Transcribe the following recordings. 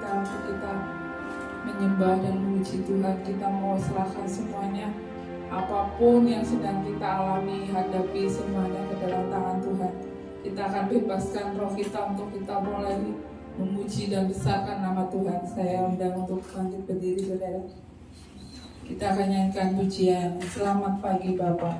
kita untuk kita menyembah dan memuji Tuhan. Kita mau serahkan semuanya, apapun yang sedang kita alami, hadapi semuanya ke dalam tangan Tuhan. Kita akan bebaskan roh kita untuk kita mulai memuji dan besarkan nama Tuhan. Saya undang untuk bangkit berdiri, saudara. Kita akan nyanyikan pujian Selamat Pagi Bapa.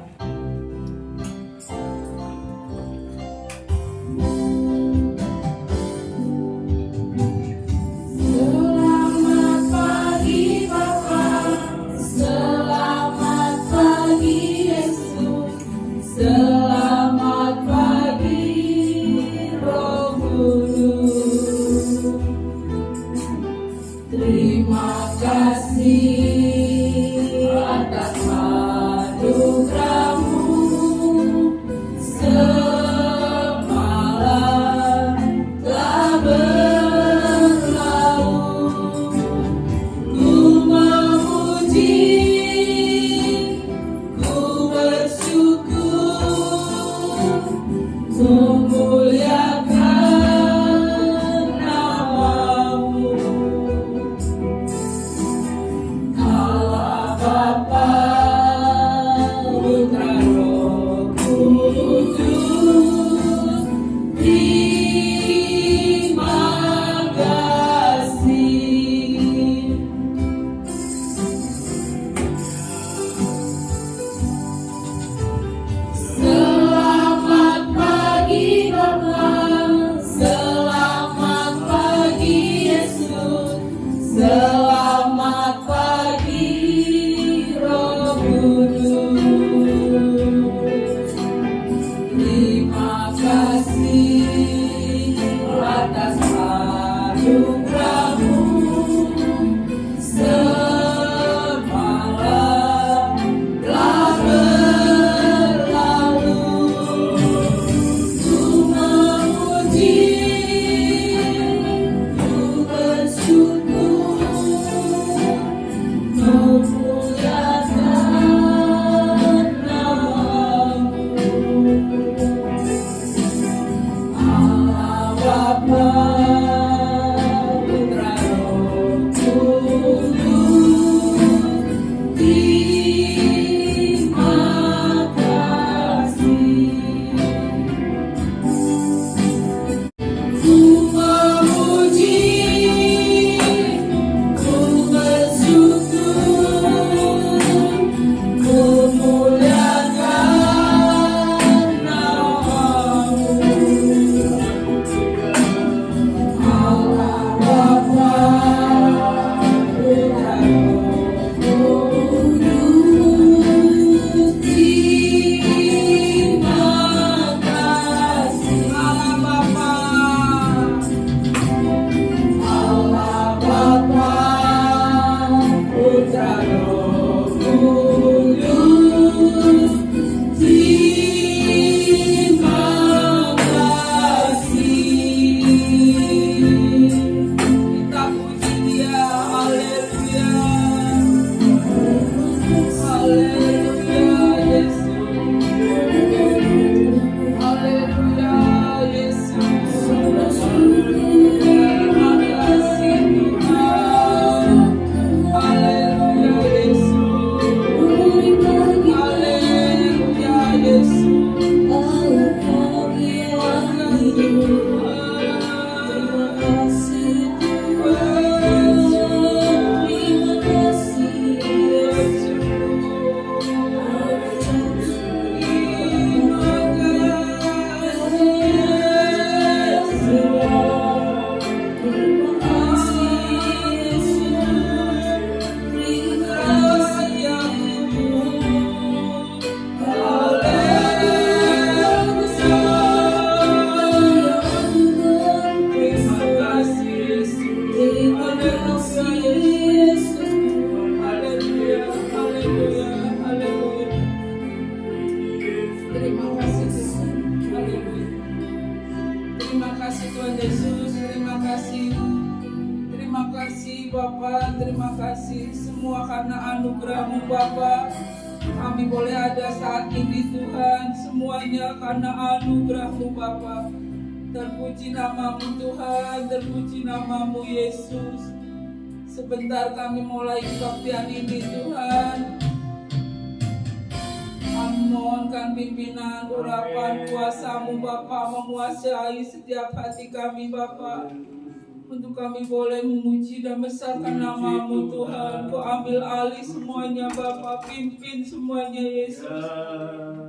Bapa, terima kasih semua karena anugerah-Mu Bapa. Kami boleh ada saat ini Tuhan, semuanya karena anugerah-Mu Bapa. Terpuji namamu Tuhan, terpuji namamu Yesus. Sebentar kami mulai kebaktian ini Tuhan. Kami mohonkan pimpinan, urapan, kuasamu Bapa menguasai setiap hati kami Bapa. Untuk kami boleh memuji dan besarkan namamu Tuhan. Kau ambil alih semuanya Bapa, pimpin semuanya Yesus.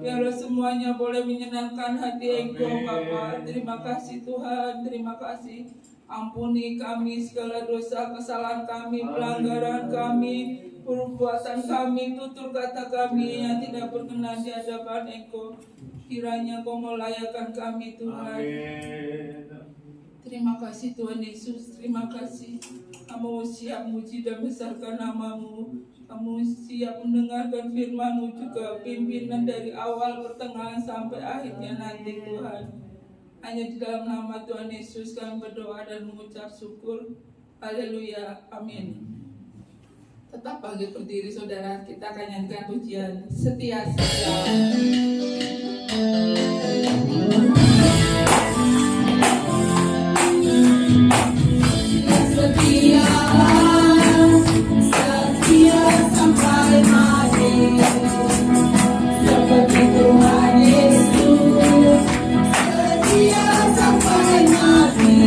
Biarlah semuanya boleh menyenangkan hati Engkau Bapa. Terima kasih Tuhan, terima kasih. Ampuni kami segala dosa, kesalahan kami, pelanggaran kami, perbuatan kami, tutur kata kami yang tidak berkenan di hadapan Engkau. Kiranya Kau melayakkan kami Tuhan. Terima kasih Tuhan Yesus, terima kasih. Kamu siap muji dan besarkan namamu. Kamu siap mendengarkan firman-Mu juga, pimpinan dari awal, pertengahan sampai akhirnya nanti Tuhan. Hanya di dalam nama Tuhan Yesus kami berdoa dan mengucap syukur. Haleluya, amin. Tetap bangkit berdiri saudara, kita akan nyanyikan pujian Setia Setia. Setia, setia sampai mati, seperti Tuhan Yesus. Setia sampai mati,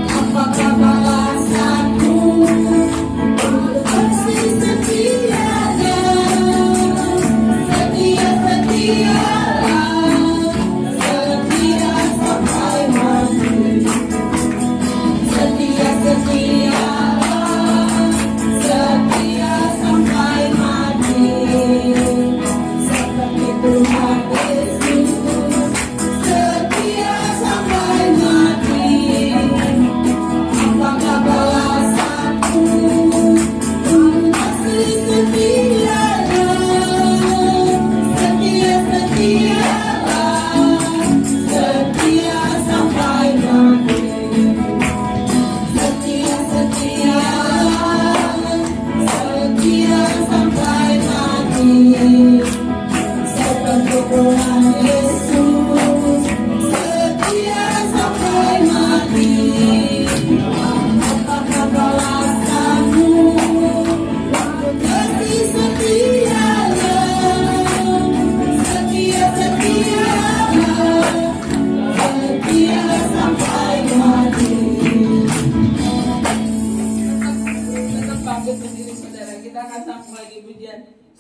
apakah balasanku? Kasih setianya, setia-setia.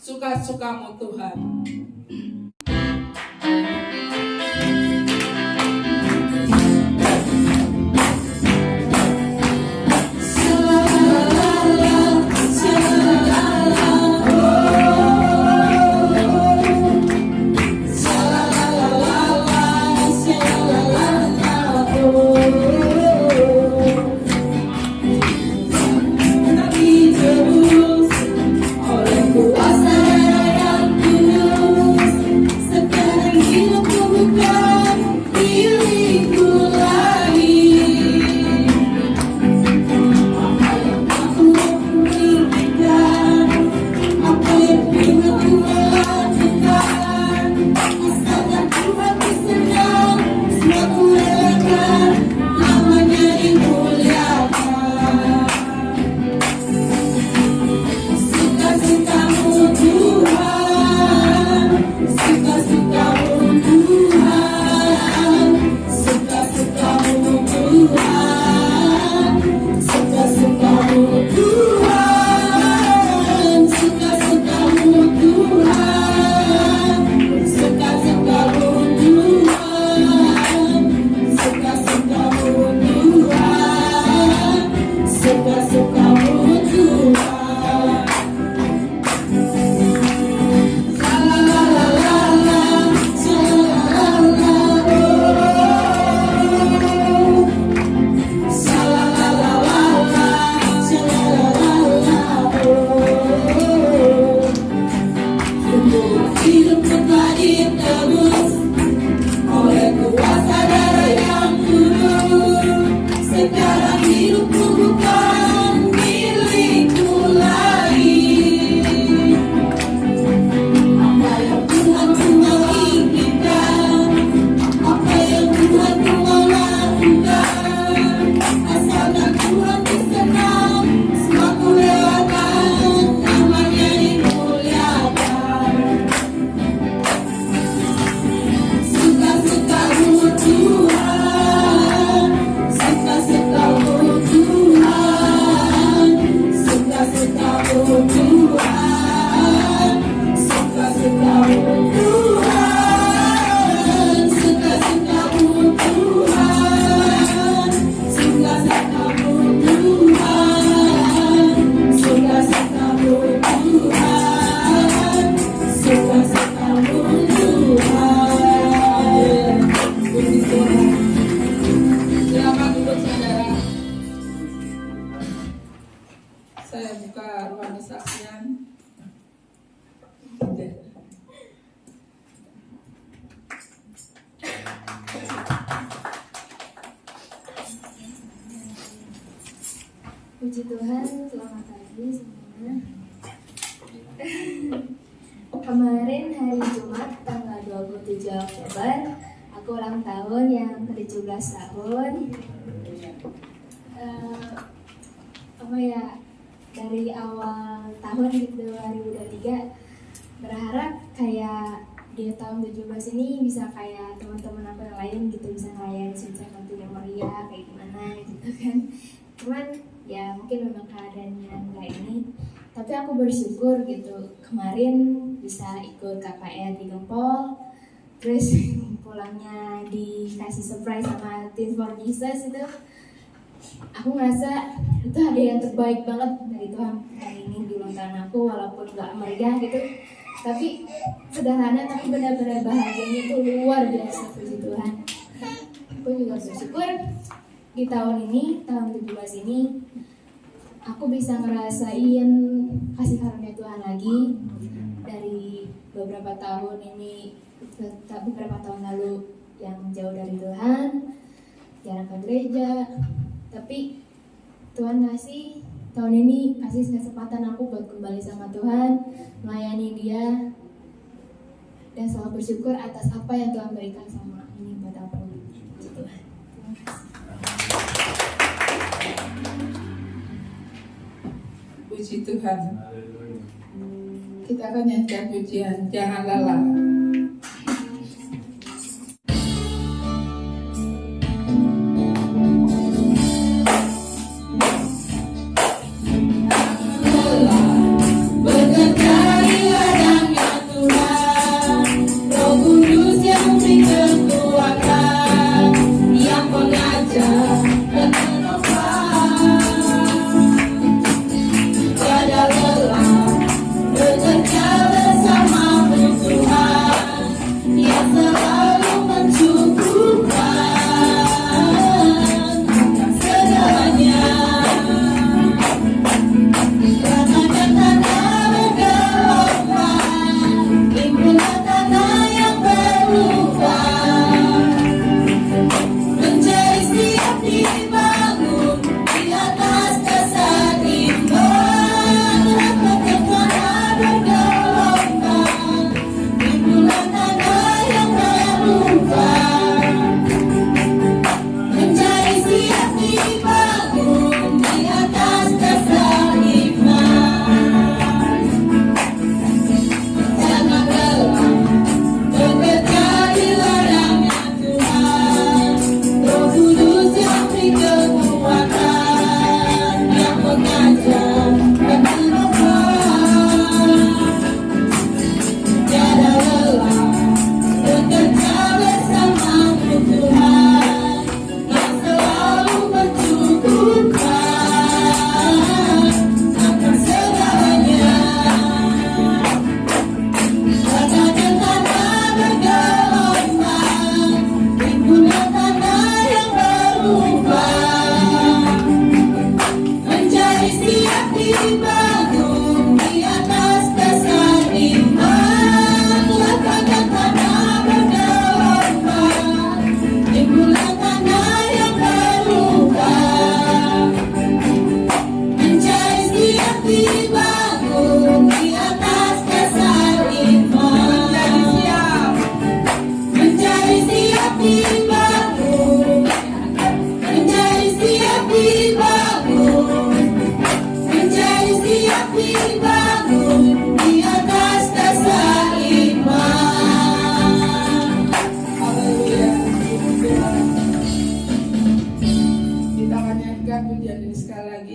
Suka-sukamu Tuhan. Kuasa yang kudus Puji Tuhan, selamat pagi semuanya. Kemarin hari Jumat tanggal 27 Oktober, aku ulang tahun yang ke-17 tahun. Dari awal tahun gitu 2023 berharap kayak di tahun 17 ini bisa kayak teman-teman aku yang lain gitu, bisa ngerayain sukses nanti yang meriah kayak gimana gitu kan. Cuman ya mungkin memang keadaannya nggak ini, tapi aku bersyukur gitu kemarin bisa ikut KKR di Gempol, terus pulangnya dikasih surprise sama Teens for Jesus itu. Aku ngerasa itu hadiah yang terbaik banget dari Tuhan hari ini di ulang tahun aku, walaupun nggak meriah gitu, tapi sederhana tapi benar-benar bahagianya itu luar biasa. Puji Tuhan. Aku juga bersyukur di tahun ini, tahun 17 ini, aku bisa ngerasain kasih karunia Tuhan lagi dari beberapa tahun ini, beberapa tahun lalu yang jauh dari Tuhan, jarang ke gereja. Tapi Tuhan kasih tahun ini, kasih kesempatan aku buat kembali sama Tuhan, melayani Dia, dan selalu bersyukur atas apa yang Tuhan berikan sama ini buat aku. Puji Tuhan. Terima kasih. Puji Tuhan. Kita akan nyanyikan pujian Jangan Lelah.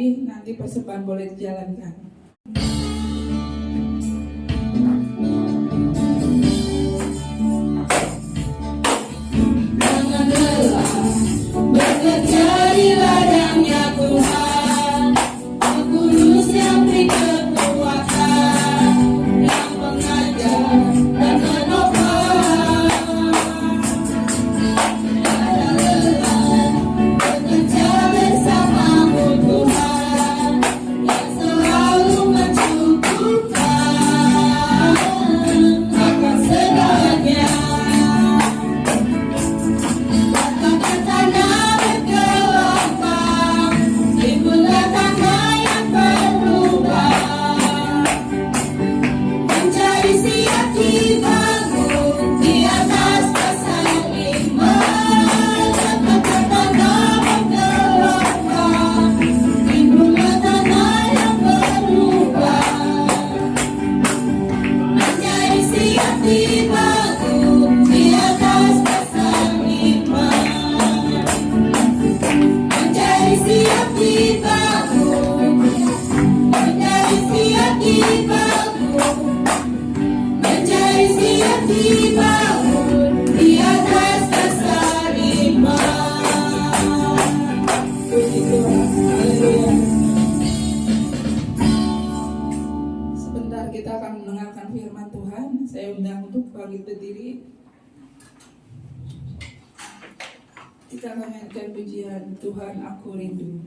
Nanti persembahan boleh dijalankan. Jangan lelah bekerja di ladangnya Tuhan, Kudus yang beri kekuatan, yang mengajar dan menopang. Jangan lelah bekerja bersamamu Tuhan, yang selalu bangkit berdiri. Kita akan mainkan pujian Tuhan Aku Rindu.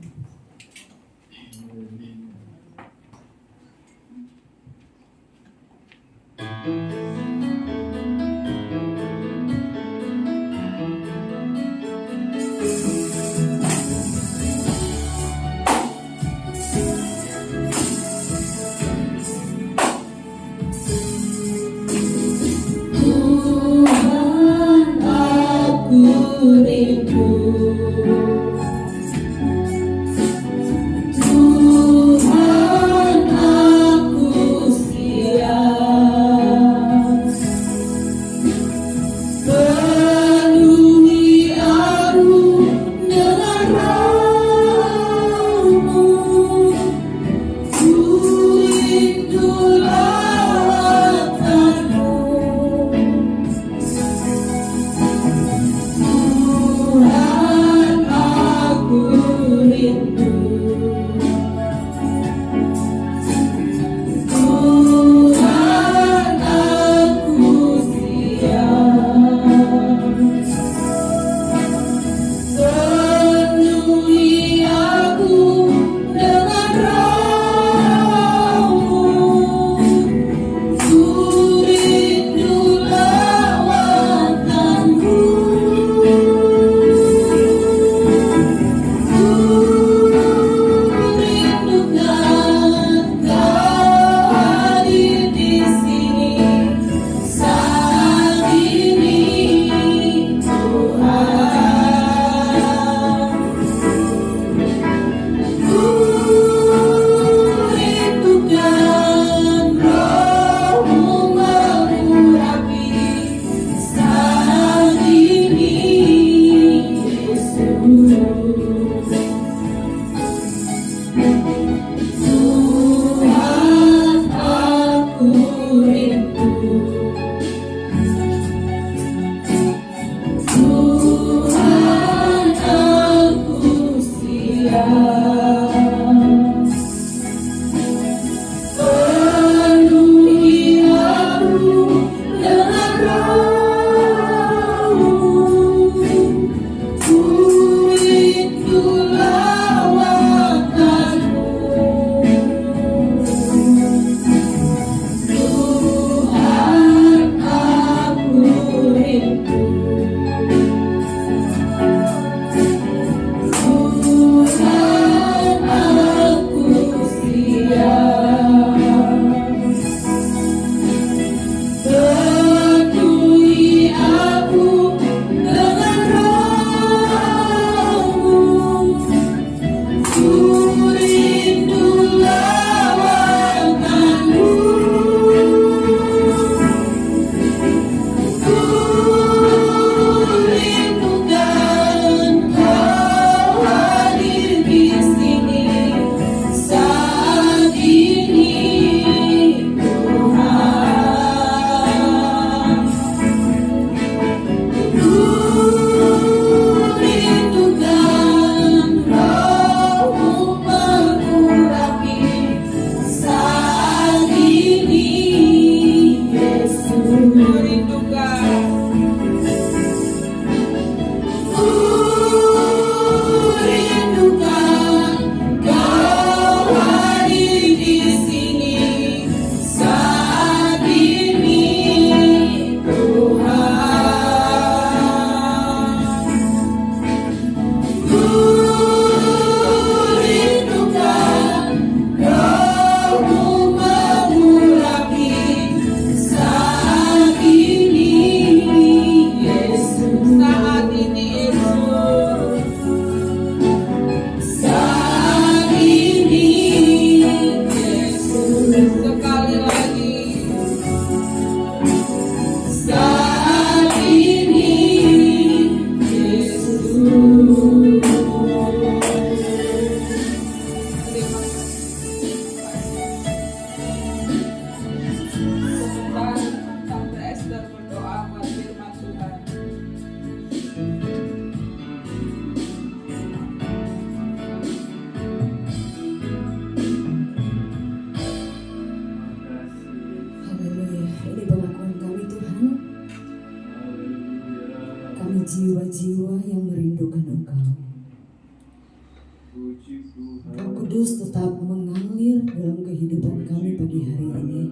Roh Kudus tetap mengalir dalam kehidupan kami pagi hari ini.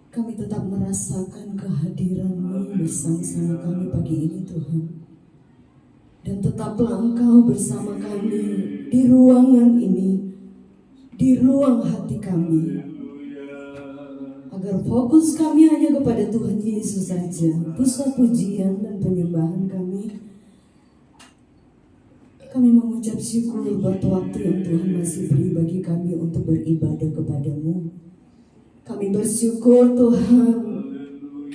Kami tetap merasakan kehadiran-Mu bersama-sama kami pagi ini Tuhan. Dan tetaplah Engkau bersama kami di ruangan ini, di ruang hati kami. Agar fokus kami hanya kepada Tuhan Yesus saja, pusat pujian dan penyembahan kami. Kami mengucap syukur buat waktu yang Tuhan masih beri bagi kami untuk beribadah kepada-Mu. Kami bersyukur Tuhan,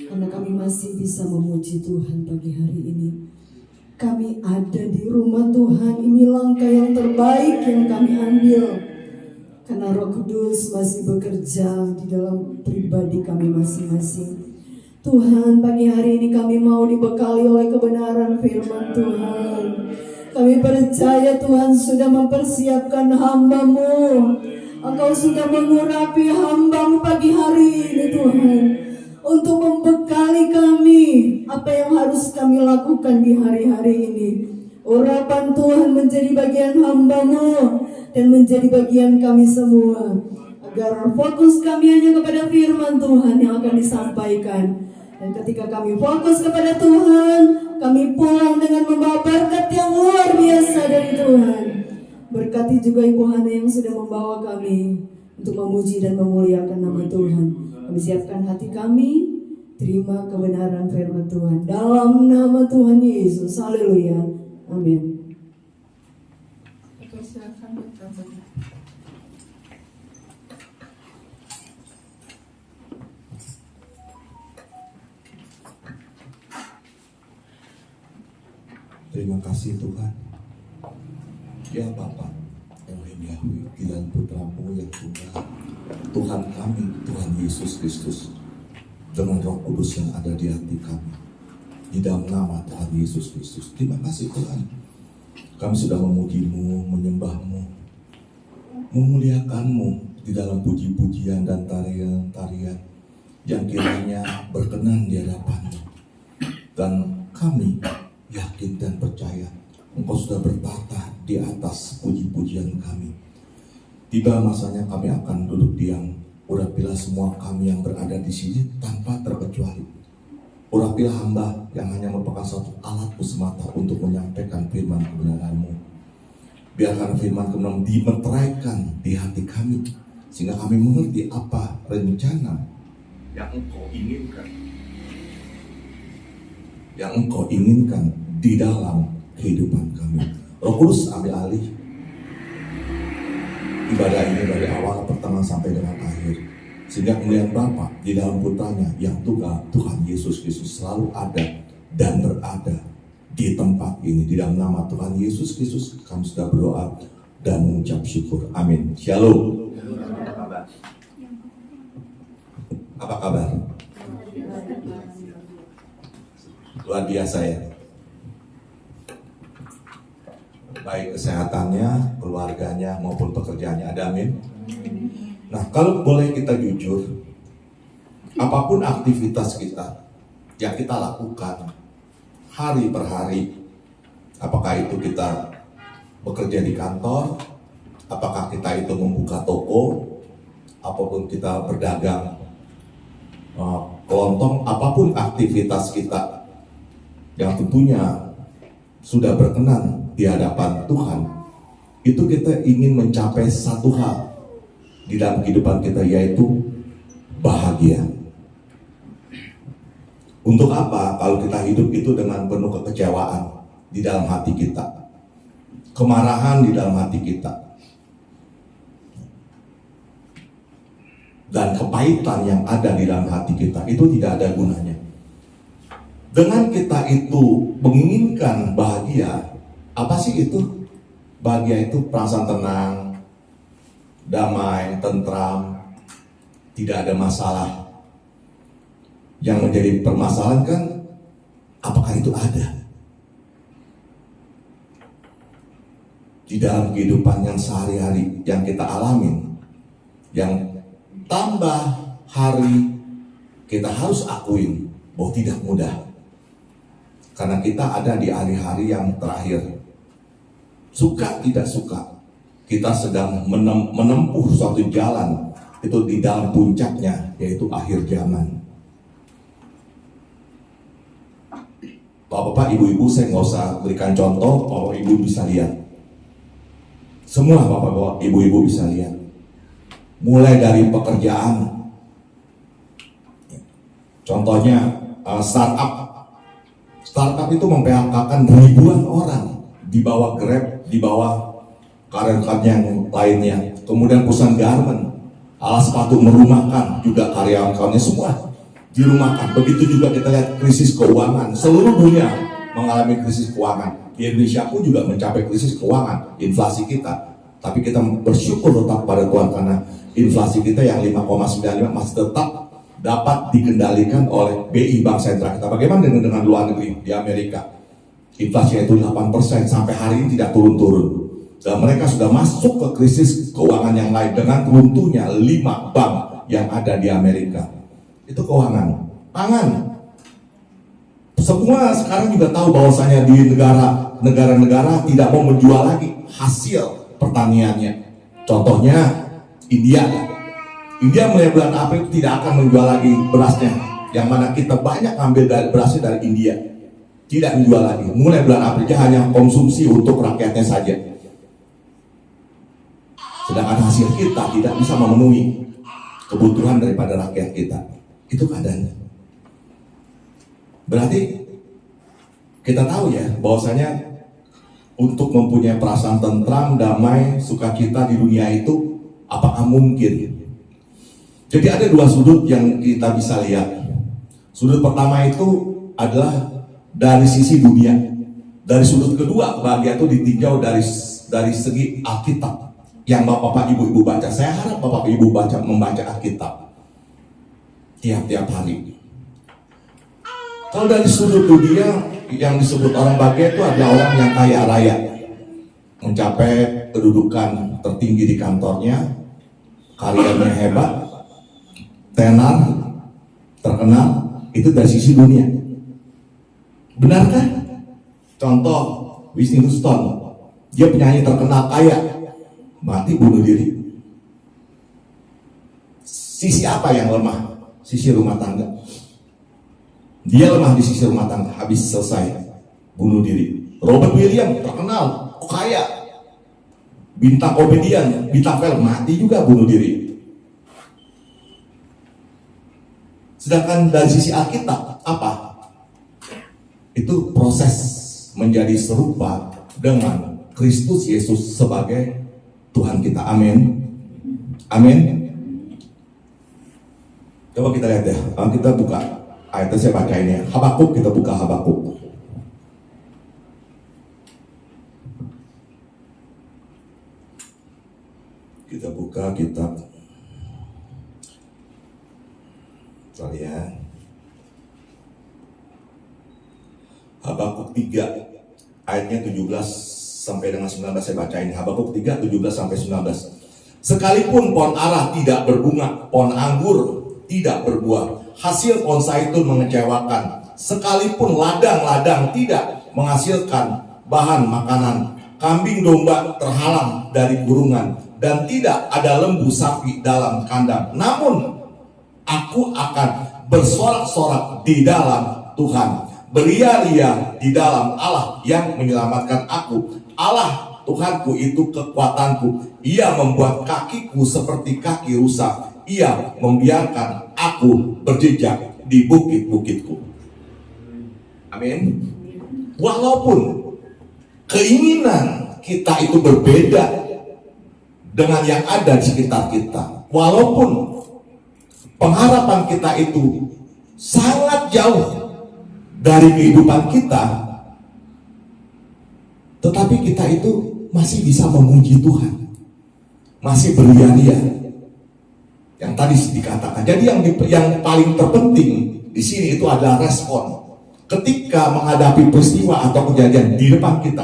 karena kami masih bisa memuji Tuhan pagi hari ini. Kami ada di rumah Tuhan, ini langkah yang terbaik yang kami ambil. Karena Roh Kudus masih bekerja di dalam pribadi kami masing-masing. Tuhan, pagi hari ini kami mau dibekali oleh kebenaran firman Tuhan. Kami percaya Tuhan sudah mempersiapkan hamba-Mu. Engkau sudah mengurapi hamba-Mu pagi hari ini Tuhan. Untuk membekali kami apa yang harus kami lakukan di hari-hari ini. Urapan Tuhan menjadi bagian hamba-Mu dan menjadi bagian kami semua. Agar fokus kami hanya kepada firman Tuhan yang akan disampaikan. Dan ketika kami fokus kepada Tuhan, kami pulang dengan membawa berkat yang luar biasa dari Tuhan. Berkati juga Ibu Hana yang sudah membawa kami untuk memuji dan memuliakan nama Tuhan. Kami siapkan hati kami, terima kebenaran firman Tuhan. Dalam nama Tuhan Yesus, haleluya, amin. Oke, silakan Dokter. Terima kasih Tuhan. Ya Bapa, Elohim Yahweh, Tuhan Putra-Mu yang tunggal, Tuhan kami, Tuhan Yesus Kristus, dengan Roh Kudus yang ada di hati kami, di dalam nama Tuhan Yesus Kristus. Terima kasih Tuhan. Kami sudah memuji-Mu, menyembah-Mu, memuliakan-Mu di dalam puji-pujian dan tarian-tarian yang kiranya berkenan di hadapan-Mu. Dan kami yakin dan percaya Engkau sudah bertata di atas puji-pujian kami. Tiba masanya kami akan duduk diam. Urapilah semua kami yang berada di sini tanpa terkecuali. Urapilah hamba yang hanya merupakan satu alat semata untuk menyampaikan firman kebenaran-Mu. Biarkan firman kebenaran dimeteraikan di hati kami, sehingga kami mengerti apa rencana yang Engkau inginkan, di dalam kehidupan kami. Roh Kudus ambil alih ibadah ini dari awal pertengahan sampai dengan akhir, sehingga kemuliaan Bapa di dalam putranya yang tunggal Tuhan Yesus Kristus selalu ada dan berada di tempat ini. Di dalam nama Tuhan Yesus Kristus kami sudah berdoa dan mengucap syukur. Amin. Shalom. Apa kabar? Luar biasa ya. Baik kesehatannya, keluarganya maupun pekerjaannya. Ada amin. Nah, kalau boleh kita jujur, apapun aktivitas kita yang kita lakukan hari per hari, apakah itu kita bekerja di kantor, apakah kita itu membuka toko, apapun kita berdagang kelontong, apapun aktivitas kita yang tentunya sudah berkenan di hadapan Tuhan, itu kita ingin mencapai satu hal di dalam kehidupan kita, yaitu bahagia. Untuk apa kalau kita hidup itu dengan penuh kekecewaan di dalam hati kita, kemarahan di dalam hati kita, dan kepahitan yang ada di dalam hati kita, itu tidak ada gunanya. Dengan kita itu menginginkan bahagia, apa sih itu? Bahagia itu perasaan tenang, damai, tentram, tidak ada masalah. Yang menjadi permasalahan kan, apakah itu ada di dalam kehidupan yang sehari-hari yang kita alamin, yang tambah hari kita harus akuin bahwa tidak mudah. Karena kita ada di hari-hari yang terakhir. suka tidak suka, kita sedang menempuh suatu jalan itu di dalam puncaknya, yaitu akhir zaman. Bapak-bapak, ibu-ibu, saya nggak usah berikan contoh, bapak ibu bisa lihat. Semua bapak-bapak, ibu-ibu bisa lihat. Mulai dari pekerjaan, contohnya startup itu memphk-kan ribuan orang, di bawah Grab, di bawah karyawan yang lainnya. Kemudian perusahaan garment, alas sepatu merumahkan juga karyawan-karyawannya semua dirumahkan. Begitu juga kita lihat krisis keuangan, seluruh dunia mengalami krisis keuangan. Di Indonesia pun juga mencapai krisis keuangan, inflasi kita. Tapi kita bersyukur tetap pada Tuhan karena inflasi kita yang 5,95 masih tetap dapat dikendalikan oleh BI, Bank Sentral kita. Bagaimana dengan luar negeri? Di Amerika inflasinya itu 8%, sampai hari ini tidak turun-turun. Dan mereka sudah masuk ke krisis keuangan yang lain dengan runtuhnya 5 bank yang ada di Amerika. Itu keuangan. Pangan, semua sekarang juga tahu bahwasanya di negara-negara tidak mau menjual lagi hasil pertaniannya. Contohnya India. India mulai bulan April tidak akan menjual lagi berasnya, yang mana kita banyak ambil berasnya dari India. Tidak menjual lagi. Mulai bulan April dia hanya konsumsi untuk rakyatnya saja. Sedangkan hasil kita tidak bisa memenuhi kebutuhan daripada rakyat kita. Itu keadaannya. Berarti kita tahu ya bahwasanya untuk mempunyai perasaan tentram, damai, sukacita di dunia itu apakah mungkin? Jadi ada dua sudut yang kita bisa lihat. Sudut pertama itu adalah dari sisi dunia. Dari sudut kedua, bahagia itu ditinjau dari segi Alkitab yang bapak-bapak, ibu-ibu baca. Saya harap bapak ibu membaca Alkitab tiap-tiap hari. Kalau dari sudut dunia, yang disebut orang bahagia itu adalah orang yang kaya raya, mencapai kedudukan tertinggi di kantornya, karirnya hebat, tenar, terkenal. Itu dari sisi dunia. Benarkah? Contoh Whitney Houston, dia penyanyi terkenal kaya, mati bunuh diri. Sisi apa yang lemah? Sisi rumah tangga. Dia lemah di sisi rumah tangga, habis selesai bunuh diri. Robert Williams terkenal, kaya, bintang komedian, bintang film, mati juga bunuh diri. Sedangkan dari sisi Alkitab apa? Itu proses menjadi serupa dengan Kristus Yesus sebagai Tuhan kita. Amin. Amin. Coba kita lihat ya, kita buka ayatnya, saya baca ini ya. Habakuk, kita buka Habakuk. Kita buka kitab. Sorry ya. Habakuk 3 ayatnya 17 sampai dengan 19, saya baca ini. Habakuk 3 17 sampai 19. Sekalipun pohon ara tidak berbunga, pohon anggur tidak berbuah, hasil pohon zaitun mengecewakan, sekalipun ladang-ladang tidak menghasilkan bahan makanan, kambing domba terhalang dari kurungan, dan tidak ada lembu sapi dalam kandang, namun aku akan bersorak-sorak di dalam Tuhan, beria-ria di dalam Allah yang menyelamatkan aku. Allah Tuhanku itu kekuatanku. Ia membuat kakiku seperti kaki rusa. Ia membiarkan aku berjejak di bukit-bukitku. Amin. Walaupun keinginan kita itu berbeda dengan yang ada di sekitar kita, walaupun pengharapan kita itu sangat jauh dari kehidupan kita, tetapi kita itu masih bisa memuji Tuhan, masih beria-ria. Yang tadi dikatakan. Jadi yang paling terpenting di sini itu adalah respon ketika menghadapi peristiwa atau kejadian di depan kita.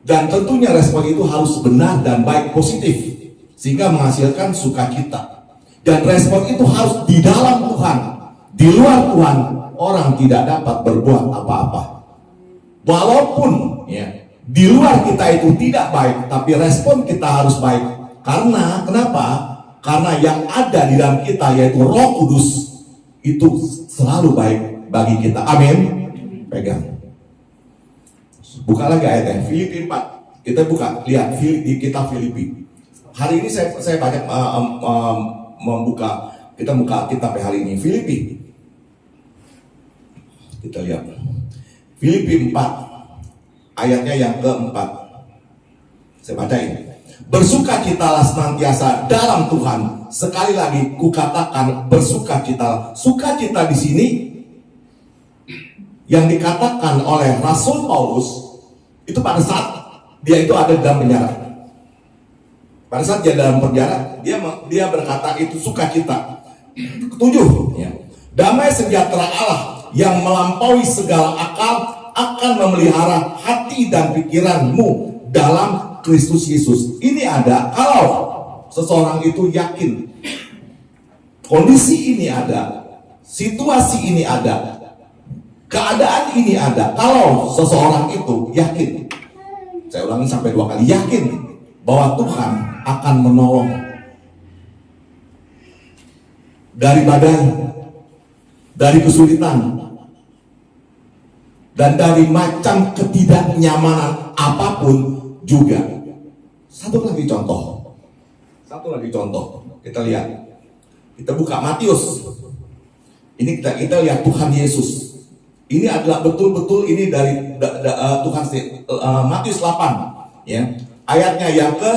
Dan tentunya respon itu harus benar dan baik, positif, sehingga menghasilkan sukacita. Dan respon itu harus di dalam Tuhan. Di luar Tuhan, orang tidak dapat berbuat apa-apa. Walaupun ya, Di luar kita itu tidak baik, tapi respon kita harus baik. Karena kenapa? Karena yang ada di dalam kita yaitu Roh Kudus itu selalu baik bagi kita. Amin. Pegang. Buka lagi ayatnya, Filipi 4. Kita buka, lihat di kitab Filipi. Hari ini saya banyak kita buka kitab hari ini, Filipi. Kita lihat Filipi 4 ayatnya yang keempat. Saya bacain. Bersukacitalah senantiasa dalam Tuhan. Sekali lagi kukatakan bersukacitalah. Sukacita di sini yang dikatakan oleh Rasul Paulus itu pada saat dia itu ada dalam penjara. Pada saat dia dalam penjara, dia berkata itu sukacita. Ketujuh, ya. Damai sejahtera Allah yang melampaui segala akal akan memelihara hati dan pikiranmu dalam Kristus Yesus. Ini ada kalau seseorang itu yakin. Kondisi ini ada, situasi ini ada, keadaan ini ada. Kalau seseorang itu yakin, saya ulangi sampai 2 kali, yakin bahwa Tuhan akan menolong dari badai, dari kesulitan, dan dari macam ketidaknyamanan apapun juga. Satu lagi contoh. Kita lihat. Kita buka Matius. Ini kita lihat Tuhan Yesus. Ini adalah betul-betul ini dari Tuhan Matius 8, ya. Ayatnya yang ke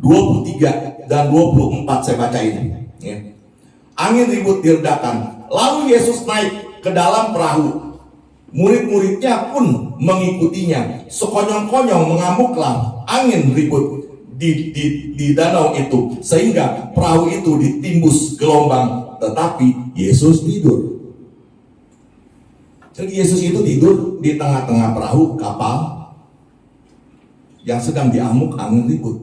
23 dan 24 saya bacain, ya. Angin ribut diredakan, lalu Yesus naik ke dalam perahu. Murid-muridnya pun mengikutinya. Sekonyong-konyong mengamuklah angin ribut di danau itu, sehingga perahu itu ditimbus gelombang. Tetapi Yesus tidur. Jadi Yesus itu tidur di tengah-tengah perahu kapal yang sedang diamuk angin ribut.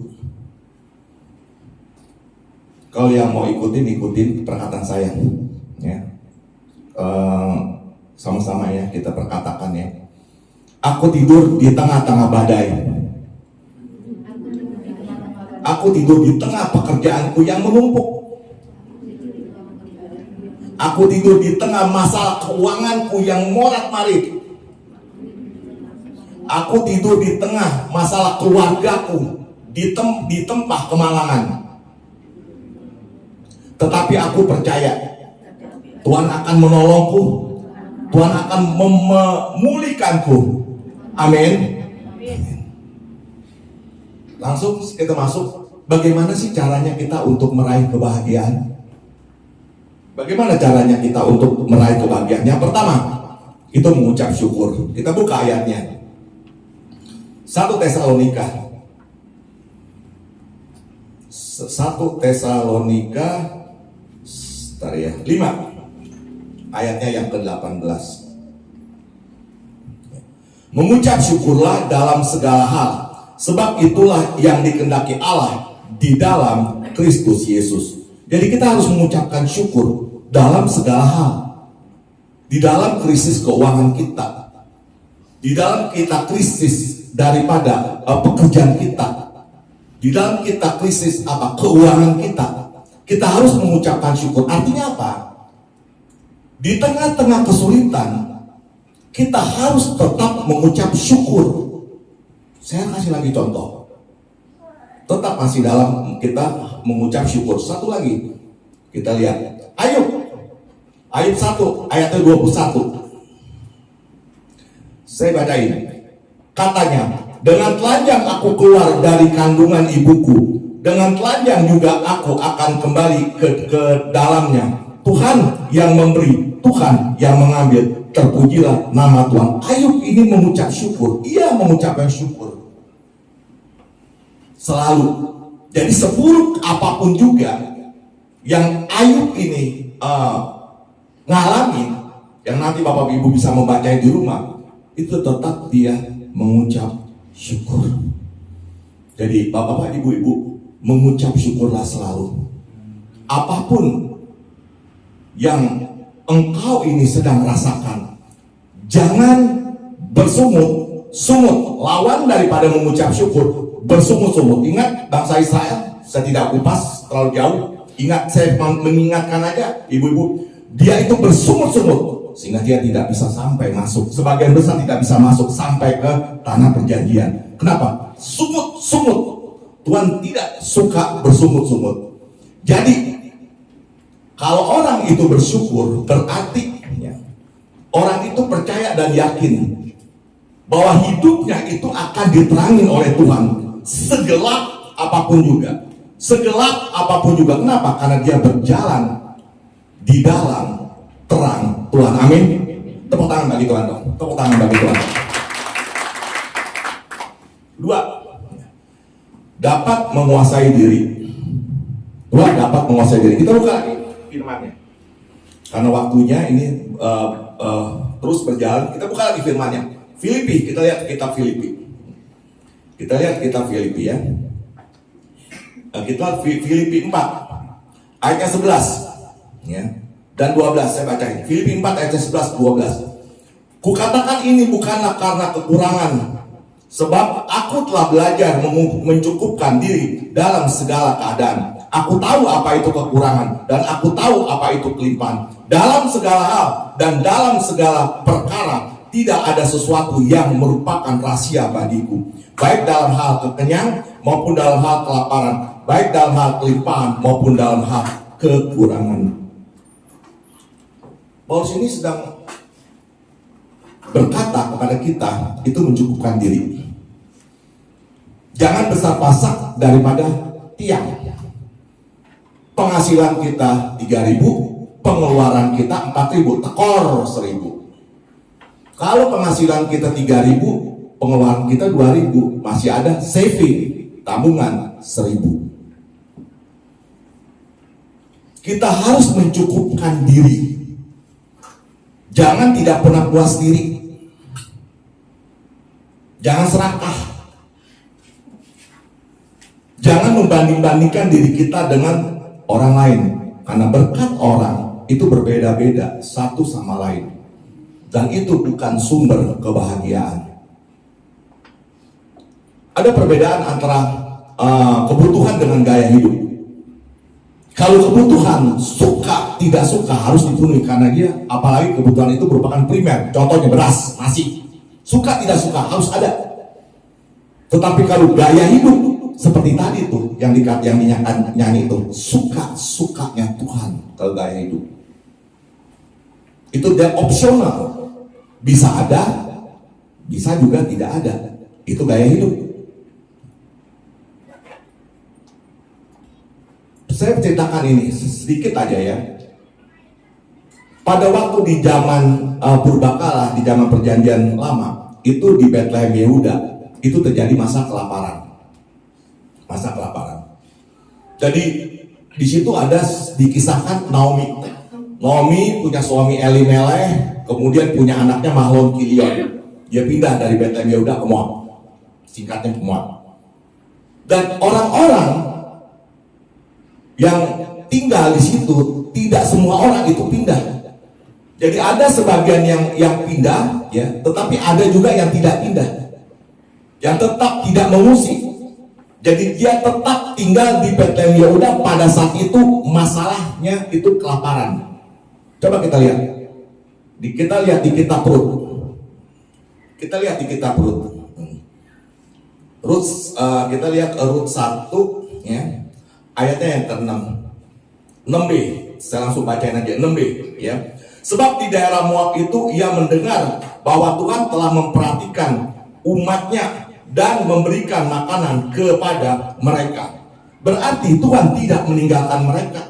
Kalau yang mau ikutin perkataan saya, ya. Sama-sama ya, kita perkatakan ya. Aku tidur di tengah-tengah badai. Aku tidur di tengah pekerjaanku yang menumpuk. Aku tidur di tengah masalah keuanganku yang morat-marit. Aku tidur di tengah masalah keluargaku di tempat kemalangan. Tetapi aku percaya Tuhan akan menolongku. Tuhan akan memulihkanku. Amin. Langsung kita masuk. Bagaimana sih caranya kita untuk meraih kebahagiaan? Bagaimana caranya kita untuk meraih kebahagiaan? Yang pertama, itu mengucap syukur. Kita buka ayatnya. 1 Tesalonika 5 ayatnya yang ke-18. Mengucap syukurlah dalam segala hal, sebab itulah yang dikehendaki Allah di dalam Kristus Yesus. Jadi kita harus mengucapkan syukur dalam segala hal. Di dalam krisis keuangan kita, di dalam kita krisis daripada pekerjaan kita, di dalam kita krisis keuangan kita harus mengucapkan syukur. Artinya apa? Di tengah-tengah kesulitan, kita harus tetap mengucap syukur. Saya kasih lagi contoh. Tetap masih dalam kita mengucap syukur. Satu lagi, kita lihat Ayub 1 ayatnya 21. Saya bacain. Katanya, dengan telanjang aku keluar dari kandungan ibuku, dengan telanjang juga aku akan kembali ke dalamnya. Tuhan yang memberi, Tuhan yang mengambil, terpujilah nama Tuhan. Ayub ini mengucap syukur. Ia mengucapkan syukur selalu. Jadi seburuk apapun juga yang Ayub ini ngalamin, yang nanti Bapak Ibu bisa membacanya di rumah, itu tetap dia mengucap syukur. Jadi Bapak Ibu mengucap syukurlah selalu. Apapun yang engkau ini sedang rasakan, jangan bersungut, sungut, lawan daripada mengucap syukur, bersungut-sungut. Ingat bangsa Israel, saya tidak kupas terlalu jauh. Ingat, saya mengingatkan aja ibu-ibu, dia itu bersungut-sungut sehingga dia tidak bisa sampai masuk. Sebagian besar tidak bisa masuk sampai ke tanah perjanjian. Kenapa? Sungut-sungut. Tuhan tidak suka bersungut-sungut. Jadi kalau orang itu bersyukur, berarti orang itu percaya dan yakin bahwa hidupnya itu akan diterangin oleh Tuhan segelap apapun juga. Segelap apapun juga. Kenapa? Karena dia berjalan di dalam terang Tuhan. Amin. Tepuk tangan bagi Tuhan dong. Tepuk tangan bagi Tuhan. 2. Dapat menguasai diri. 2. Dapat menguasai diri. Kita buka lagi firman-Nya. Karena waktunya ini terus berjalan. Kita buka lagi firman-Nya. Filipi, kita lihat kitab Filipi. Kita lihat kitab Filipi ya. Kita Filipi 4 ayatnya 11 ya. Dan 12 saya bacain. Filipi 4 ayatnya 11 12. Kukatakan ini bukanlah karena kekurangan, sebab aku telah belajar mencukupkan diri dalam segala keadaan. Aku tahu apa itu kekurangan dan aku tahu apa itu kelimpahan. Dalam segala hal dan dalam segala perkara tidak ada sesuatu yang merupakan rahasia bagiku, baik dalam hal kekenyang maupun dalam hal kelaparan, baik dalam hal kelimpahan maupun dalam hal kekurangan. Paulus ini sedang berkata kepada kita itu mencukupkan diri. Jangan besar pasak daripada tiang. Penghasilan kita 3.000, pengeluaran kita 4.000, tekor 1.000. Kalau penghasilan kita 3.000, pengeluaran kita 2.000, masih ada saving, tabungan 1.000. Kita harus mencukupkan diri. Jangan tidak pernah puas diri. Jangan serakah. Jangan membanding-bandingkan diri kita dengan orang lain. Karena berkat orang itu berbeda-beda satu sama lain. Dan itu bukan sumber kebahagiaan. Ada perbedaan antara kebutuhan dengan gaya hidup. Kalau kebutuhan suka tidak suka harus dipenuhi karena dia, apalagi kebutuhan itu merupakan primer. Contohnya beras, nasi. Suka tidak suka harus ada. Tetapi kalau gaya hidup seperti tadi tuh yang dinyanyi itu, suka-sukanya Tuhan kalau gaya hidup. Itu dia opsional. Bisa ada, bisa juga tidak ada. Itu gaya hidup. Saya ceritakan ini sedikit aja ya. Pada waktu di zaman purbakala, di zaman perjanjian lama, itu di Bethlehem Yehuda, itu terjadi masa kelaparan. Masa kelaparan. Jadi di situ ada dikisahkan Naomi. Naomi punya suami Elimelech, kemudian punya anaknya Mahlon Kilion. Dia pindah dari Bethlehem Yehuda ke Moab. Singkatnya ke Moab. Dan orang-orang yang tinggal di situ, tidak semua orang itu pindah. Jadi ada sebagian yang pindah, ya, tetapi ada juga yang tidak pindah, yang tetap tidak mengungsi. Jadi dia tetap tinggal di Bethlehem Yehuda pada saat itu masalahnya itu kelaparan. Coba kita lihat, kita lihat di kitab Rut. Kita lihat di kitab Rut. Kita lihat Rut 1, ya. Ayatnya yang ke-6 6b, saya langsung bacain aja 6b ya. Sebab di daerah Moab itu ia mendengar bahwa Tuhan telah memperhatikan umatnya dan memberikan makanan kepada mereka. Berarti Tuhan tidak meninggalkan mereka.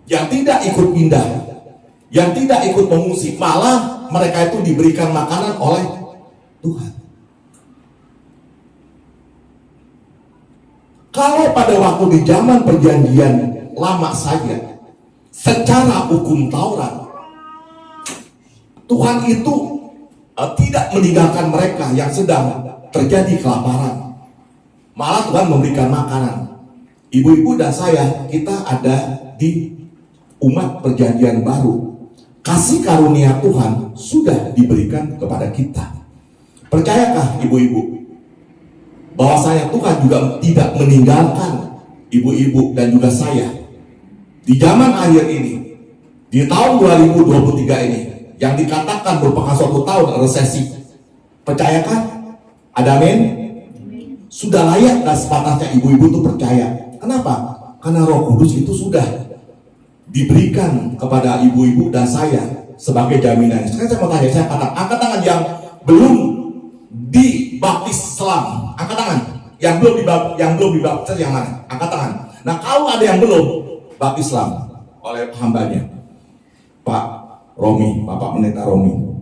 Yang tidak ikut pindah, yang tidak ikut mengungsi, malah mereka itu diberikan makanan oleh Tuhan. Kalau pada waktu di zaman perjanjian lama saja, secara hukum Taurat, Tuhan itu tidak meninggalkan mereka yang sedang terjadi kelaparan. Malah Tuhan memberikan makanan. Ibu-ibu dan saya, kita ada di umat perjanjian baru. Kasih karunia Tuhan sudah diberikan kepada kita. Percayakah ibu-ibu bahwasanya Tuhan juga tidak meninggalkan ibu-ibu dan juga saya di zaman akhir ini, di tahun 2023 ini, yang dikatakan merupakan suatu tahun resesi? Percayakah? Ada amin? Sudah layak dan sepatutnya ibu-ibu itu percaya. Kenapa? Karena Roh Kudus itu sudah diberikan kepada ibu-ibu dan saya sebagai jaminan. Sekarang saya mau tanya, saya angkat tangan yang belum dibaptis selam, angkat tangan. Yang belum dibaptis yang mana? Angkat tangan. Nah, kalau ada yang belum baptis selam oleh hambanya, Pak Romi, Bapak Pendeta Romi.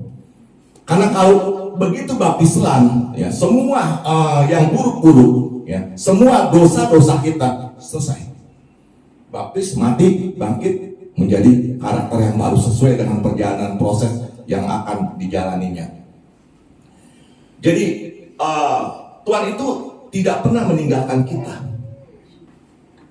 Karena kalau begitu baptis selam, ya semua yang buruk-buruk, ya semua dosa-dosa kita selesai. Baptis, mati, bangkit, menjadi karakter yang baru sesuai dengan perjalanan proses yang akan dijalaninya. Jadi Tuhan itu tidak pernah meninggalkan kita.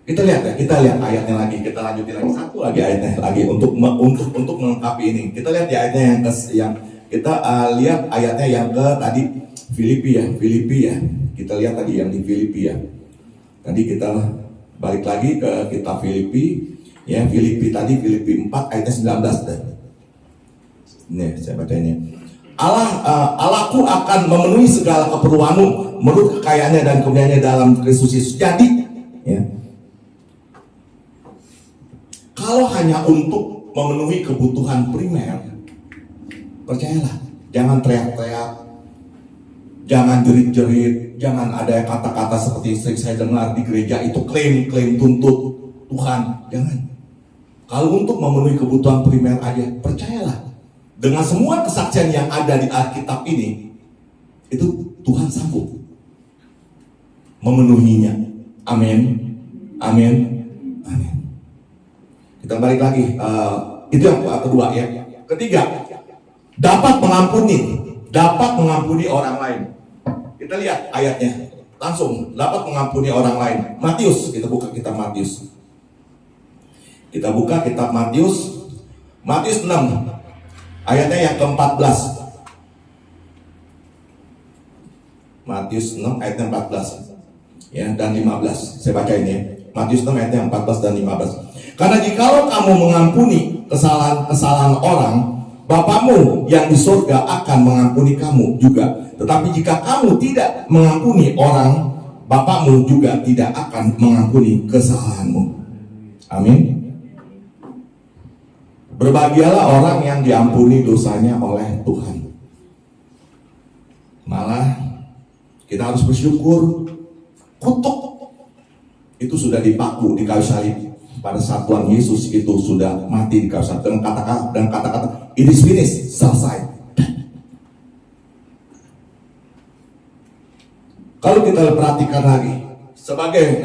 Kita lihat ya, kita lihat ayatnya lagi, kita lanjutin lagi satu lagi ayatnya lagi untuk melengkapi ini. Kita lihat ya ayatnya yang kita lihat ayatnya yang ke tadi Filipi ya. Kita lihat tadi yang di Filipi ya. Tadi kita balik lagi ke kitab Filipi ya, Filipi 4 ayatnya 19 deh. Nih saya baca ini. Allahku akan memenuhi segala keperluanmu menurut kekayaannya dan kemuliaannya dalam Kristus Yesus. Jadi ya, kalau hanya untuk memenuhi kebutuhan primer, percayalah, jangan teriak-teriak, jangan jerit-jerit, jangan ada kata-kata seperti sering saya dengar di gereja itu klaim tuntut Tuhan. Jangan. Kalau untuk memenuhi kebutuhan primer aja, percayalah, dengan semua kesaksian yang ada di Alkitab ini, itu Tuhan sanggup memenuhinya. Amin. Amin. Amin. Kita balik lagi, itu yang kedua ya. Ketiga, dapat mengampuni orang lain. Kita lihat ayatnya langsung, dapat mengampuni orang lain. Matius, kita buka kitab Matius. Kita buka kitab Matius 6 ayatnya yang ke-14. Matius 6 ayatnya 14 ya dan 15. Saya baca ini ya. Matius 6 ayatnya 14 dan 15. Karena jikalau kamu mengampuni kesalahan orang, Bapamu yang di surga akan mengampuni kamu juga. Tetapi jika kamu tidak mengampuni orang, Bapamu juga tidak akan mengampuni kesalahanmu. Amin. Berbahagialah orang yang diampuni dosanya oleh Tuhan. Malah kita harus bersyukur, kutuk itu sudah dipaku di kayu salib. Pada saat Tuhan Yesus itu sudah mati di kayu salib dengan kata-kata it is finished, selesai. Kalau kita perhatikan lagi sebagai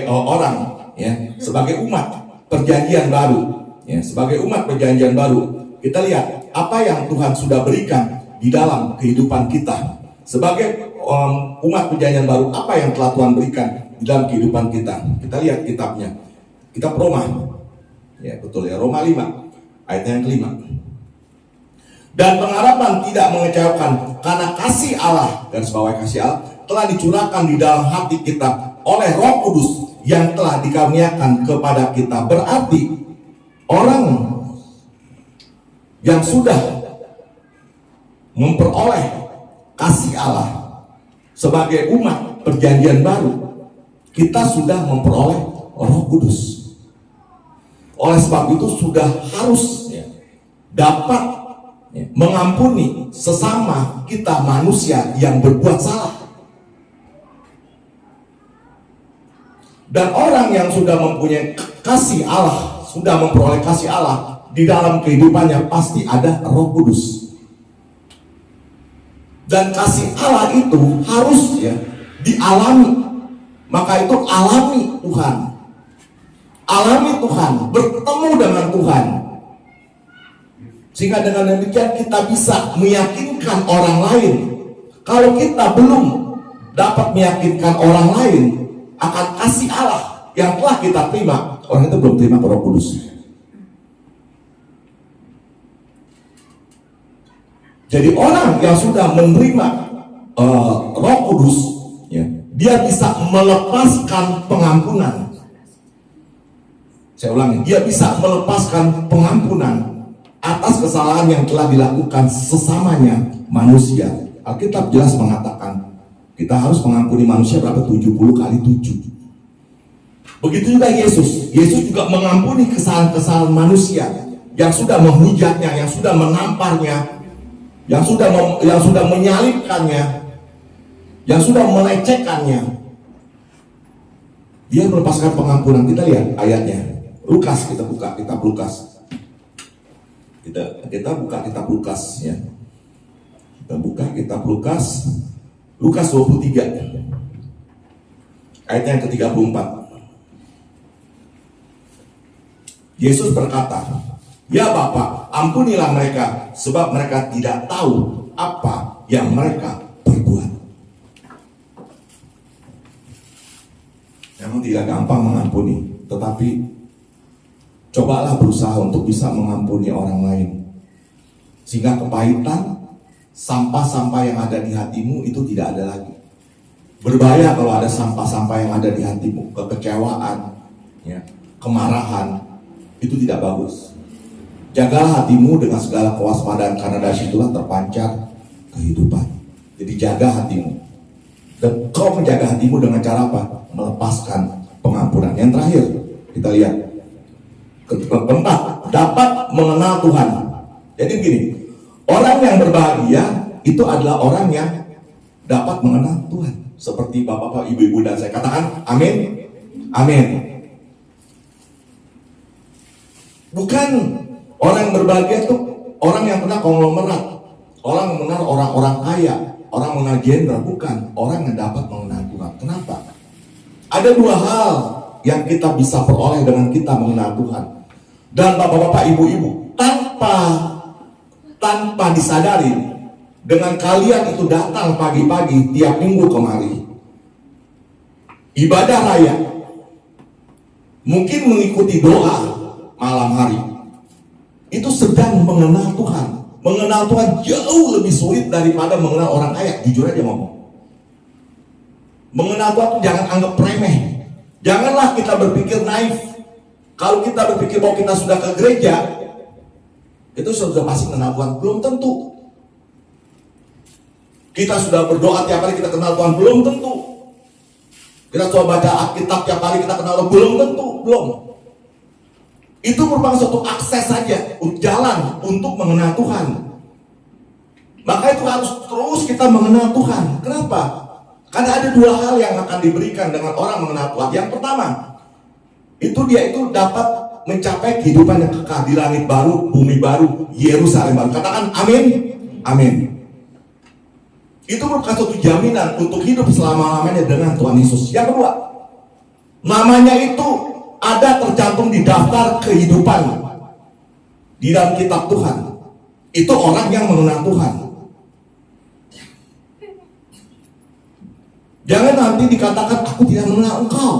orang ya, sebagai umat perjanjian baru ya, sebagai umat perjanjian baru, kita lihat apa yang Tuhan sudah berikan di dalam kehidupan kita. Sebagai umat perjanjian baru, apa yang telah Tuhan berikan di dalam kehidupan kita. Kita lihat kitabnya, kitab Roma ya, betul ya, Roma 5 ayatnya yang kelima. Dan pengharapan tidak mengecewakan, karena kasih Allah, garis bawah kasih Allah, telah dicurahkan di dalam hati kita oleh Roh Kudus yang telah dikaruniakan kepada kita. Berarti orang yang sudah memperoleh kasih Allah sebagai umat perjanjian baru, kita sudah memperoleh Roh Kudus. Oleh sebab itu sudah harus dapat mengampuni sesama kita manusia yang berbuat salah. Dan orang yang sudah mempunyai kasih Allah, sudah memperoleh kasih Allah di dalam kehidupannya, pasti ada Roh Kudus. Dan kasih Allah itu harus dialami. Maka itu alami Tuhan. Alami Tuhan, bertemu dengan Tuhan. Sehingga dengan demikian kita bisa meyakinkan orang lain. Kalau kita belum dapat meyakinkan orang lain akan kasih Allah yang telah kita terima, orang itu belum terima Roh Kudus. Jadi orang yang sudah menerima Roh Kudus, ya, dia bisa melepaskan pengampunan. Saya ulangi, dia bisa melepaskan pengampunan atas kesalahan yang telah dilakukan sesamanya manusia. Alkitab jelas mengatakan kita harus mengampuni manusia berapa? 70 kali 7. Begitu juga Yesus. Yesus juga mengampuni kesalahan-kesalahan manusia yang sudah menghujatnya, yang sudah menamparnya, yang sudah menyalibkannya, yang sudah melecehkannya. Dia melepaskan pengampunan. Kita lihat ayatnya. Lukas, kita buka kitab Lukas. Kita buka kitab Lukas, ya. Kita buka kitab Lukas. Lukas 23. Ayatnya yang ke-34. Yesus berkata, "Ya Bapa, ampunilah mereka, sebab mereka tidak tahu apa yang mereka perbuat." Memang tidak gampang mengampuni, tetapi cobalah berusaha untuk bisa mengampuni orang lain, sehingga kepahitan, sampah-sampah yang ada di hatimu itu tidak ada lagi. Berbahaya kalau ada sampah-sampah yang ada di hatimu, kekecewaan, ya, kemarahan, itu tidak bagus. Jagalah hatimu dengan segala kewaspadaan, karena dari situlah terpancar kehidupan. Jadi jaga hatimu. Dan kau menjaga hatimu dengan cara apa? Melepaskan pengampunan. Yang terakhir, kita lihat. Keempat, dapat mengenal Tuhan. Jadi begini, orang yang berbahagia itu adalah orang yang dapat mengenal Tuhan. Seperti bapak-bapak, ibu-ibu dan saya katakan, amin, amin. Bukan orang yang berbahagia itu orang yang pernah konglomerat, orang mengenal orang-orang kaya, orang mengenal jenderal. Bukan, orang yang dapat mengenal Tuhan. Kenapa? Ada dua hal yang kita bisa peroleh dengan kita mengenal Tuhan. Dan bapak-bapak, ibu-ibu, tanpa disadari, dengan kalian itu datang pagi-pagi tiap minggu kemari, ibadah raya, mungkin mengikuti doa malam hari, itu sedang mengenal Tuhan. Mengenal Tuhan jauh lebih sulit daripada mengenal orang kaya. Jujur aja ngomong. Mengenal Tuhan itu jangan anggap remeh. Janganlah kita berpikir naif. Kalau kita berpikir bahwa kita sudah ke gereja, itu sudah pasti kenal Tuhan. Belum tentu. Kita sudah berdoa tiap hari, kita kenal Tuhan. Belum tentu. Kita coba baca Alkitab tiap hari, kita kenal Tuhan. Belum tentu. Belum. Itu merupakan suatu akses saja, jalan untuk mengenal Tuhan. Maka itu harus terus kita mengenal Tuhan. Kenapa? Karena ada dua hal yang akan diberikan dengan orang mengenal Tuhan. Yang pertama, dia itu dapat mencapai kehidupan yang kekal di langit baru, bumi baru, Yerusalem baru. Katakan amin, amin. Itu merupakan suatu jaminan untuk hidup selama-lamanya dengan Tuhan Yesus. Yang kedua, namanya itu ada tercantum di daftar kehidupan di dalam kitab Tuhan. Itu orang yang mengenal Tuhan. Jangan nanti dikatakan aku tidak mengenal engkau.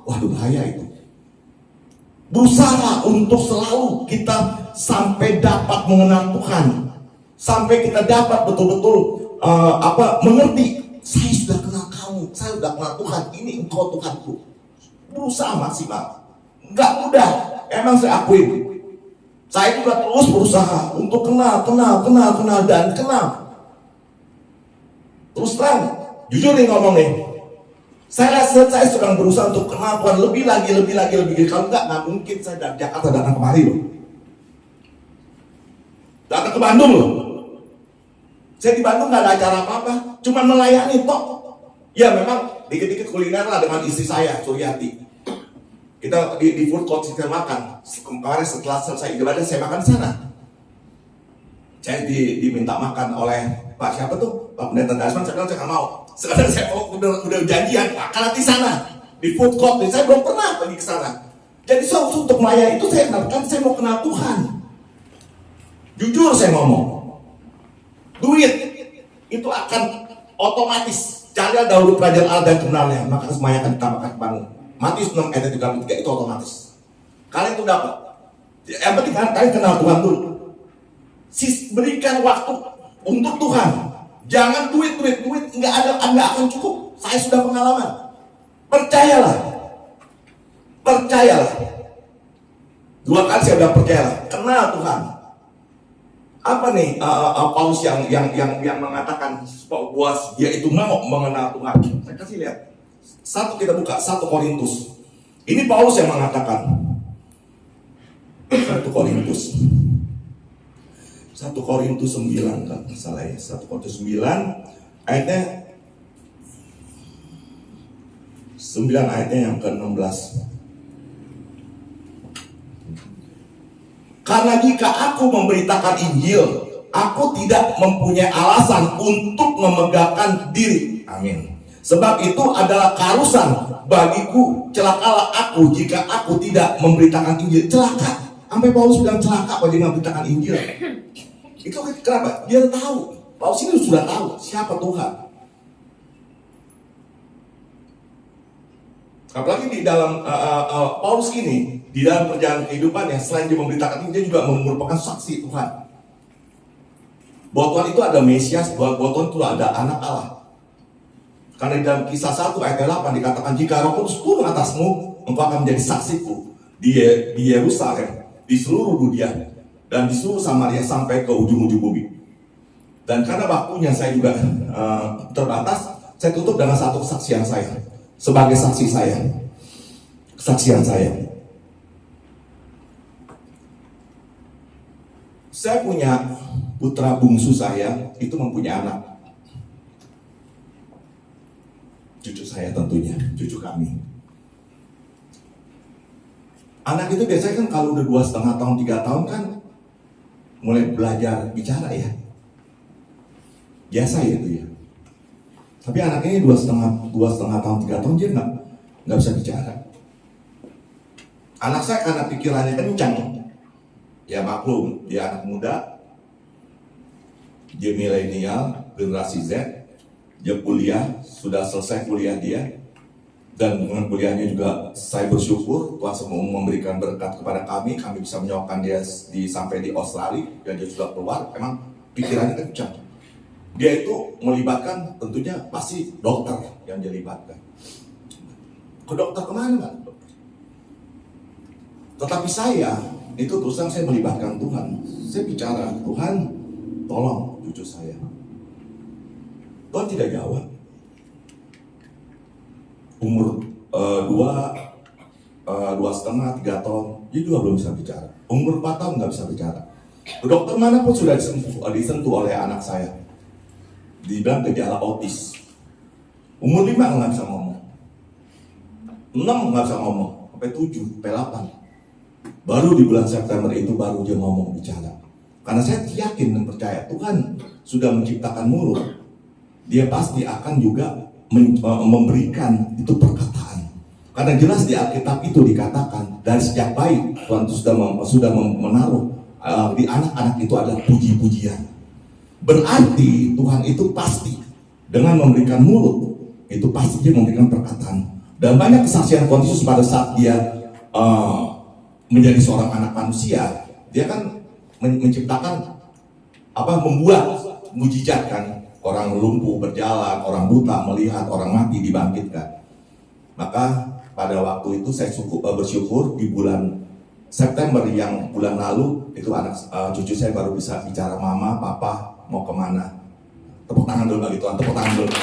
Waduh, bahaya itu. Berusaha untuk selalu kita sampai dapat mengenal Tuhan, sampai kita dapat betul-betul mengerti. Saya sudah kenal kamu, saya sudah kenal Tuhan. Ini engkau Tuhanku. Berusaha maksimal. Enggak mudah, emang saya akuin. Saya juga terus berusaha untuk kenal dan kenal. Terus terang, jujur nih ngomong nih, saya sedang berusaha untuk kenal Tuhan lebih lagi. Kalau nggak mungkin saya dari Jakarta datang kemari loh. Datang ke Bandung loh. Saya di Bandung nggak ada acara apa-apa, cuma melayani tok. Ya memang dikit-dikit kuliner lah dengan istri saya, Suryati. Kita di food court kita makan. Kemarin setelah selesai ibadah saya makan di sana. Saya diminta makan oleh Pak siapa tuh? Pak Pendeta Dasman. Saya bilang saya nggak mau. Sekarang saya udah janjian makan nanti sana di food court. Saya belum pernah pergi ke sana. Jadi untuk melayani itu saya katakan saya mau kenal Tuhan. Jujur saya ngomong. Duit itu akan otomatis. Carilah dahulu kerajaan Allah dan kebenarannya, maka semuanya akan ditambahkan kepadamu. Matius 6 ayat 33 itu otomatis. Kalian itu dapat. Yang penting kalian kenal Tuhan dulu. Berikan waktu untuk Tuhan. Jangan duit, nggak akan cukup. Saya sudah pengalaman. Percayalah. 2 kali saya bilang percayalah. Kenal Tuhan. Apa nih Paulus yang mengatakan bahwa dia itu mau mengenal Tuhan? Saya kasih lihat. Kita buka 1 Korintus. Ini Paulus yang mengatakan. 1 Korintus 9 kan salah ya. 1 Korintus 9 ayatnya 9 ayatnya yang ke-16. Karena jika aku memberitakan Injil, aku tidak mempunyai alasan untuk memegahkan diri. Amin. Sebab itu adalah keharusan bagiku. Celakalah aku jika aku tidak memberitakan Injil. Celaka. Sampai Paulus bilang celaka kalau dia memberitakan Injil. Itu kenapa? Dia tahu. Paulus ini sudah tahu siapa Tuhan. Apalagi di dalam Paulus ini, di dalam perjalanan kehidupannya, selain dia memberitakan ini, dia juga merupakan saksi Tuhan. Bahwa Tuhan itu ada Mesias, bahwa Tuhan itu ada anak Allah. Karena di dalam Kisah 1 ayat 8 dikatakan, jika Roh Kudus turun atasmu, engkau akan menjadi saksiku di Yerusalem, di seluruh dunia, dan di seluruh Samaria sampai ke ujung-ujung bumi. Dan karena waktunya saya juga terbatas, saya tutup dengan satu kesaksian saya. Sebagai saksi saya, kesaksian saya. Saya punya putra bungsu saya, itu mempunyai anak. Cucu saya tentunya, cucu kami. Anak itu biasanya kan kalau udah 2,5 tahun, 3 tahun kan mulai belajar bicara ya. Biasa ya itu ya. Tapi anak ini 2,5 tahun, 3 tahun dia nggak bisa bicara. Anak saya karena pikirannya kencang, ya maklum, dia anak muda, dia milenial, generasi Z, dia kuliah, sudah selesai kuliah dia, dan dengan kuliahnya juga saya bersyukur Tuhan semua memberikan berkat kepada kami bisa menyokkan dia sampai di Australia, dan dia sudah keluar, memang pikirannya kencang. Dia itu melibatkan tentunya pasti dokter yang dia libatkan. Ke dokter kemana kan? Tetapi saya itu terus terang saya melibatkan Tuhan. Saya bicara, Tuhan tolong cucu saya. Tuhan tidak jawab. Umur 2,5, 3 tahun, dia juga belum bisa bicara. Umur 4 tahun nggak bisa bicara. Ke dokter manapun sudah disentuh oleh anak saya. Dibilang gejala autis. Umur 5 nggak bisa ngomong, 6 nggak bisa ngomong, sampai 7, sampai 8. Baru di bulan September itu baru dia ngomong bicara. Karena saya yakin dan percaya Tuhan sudah menciptakan mulut, dia pasti akan juga memberikan itu perkataan. Karena jelas di Alkitab itu dikatakan dari sejak bayi Tuhan itu sudah menaruh di anak-anak itu ada puji-pujian. Berarti Tuhan itu pasti dengan memberikan mulut itu pasti dia memberikan perkataan. Dan banyak kesaksian Tuhan Yesus pada saat dia menjadi seorang anak manusia, dia kan menciptakan membuat mujizat kan, orang lumpuh berjalan, orang buta melihat, orang mati dibangkitkan. Maka pada waktu itu saya bersyukur di bulan September yang bulan lalu itu cucu saya baru bisa bicara, mama, papa mau kemana. Tepuk tangan dulu bagi Tuhan, tepuk tangan dulu.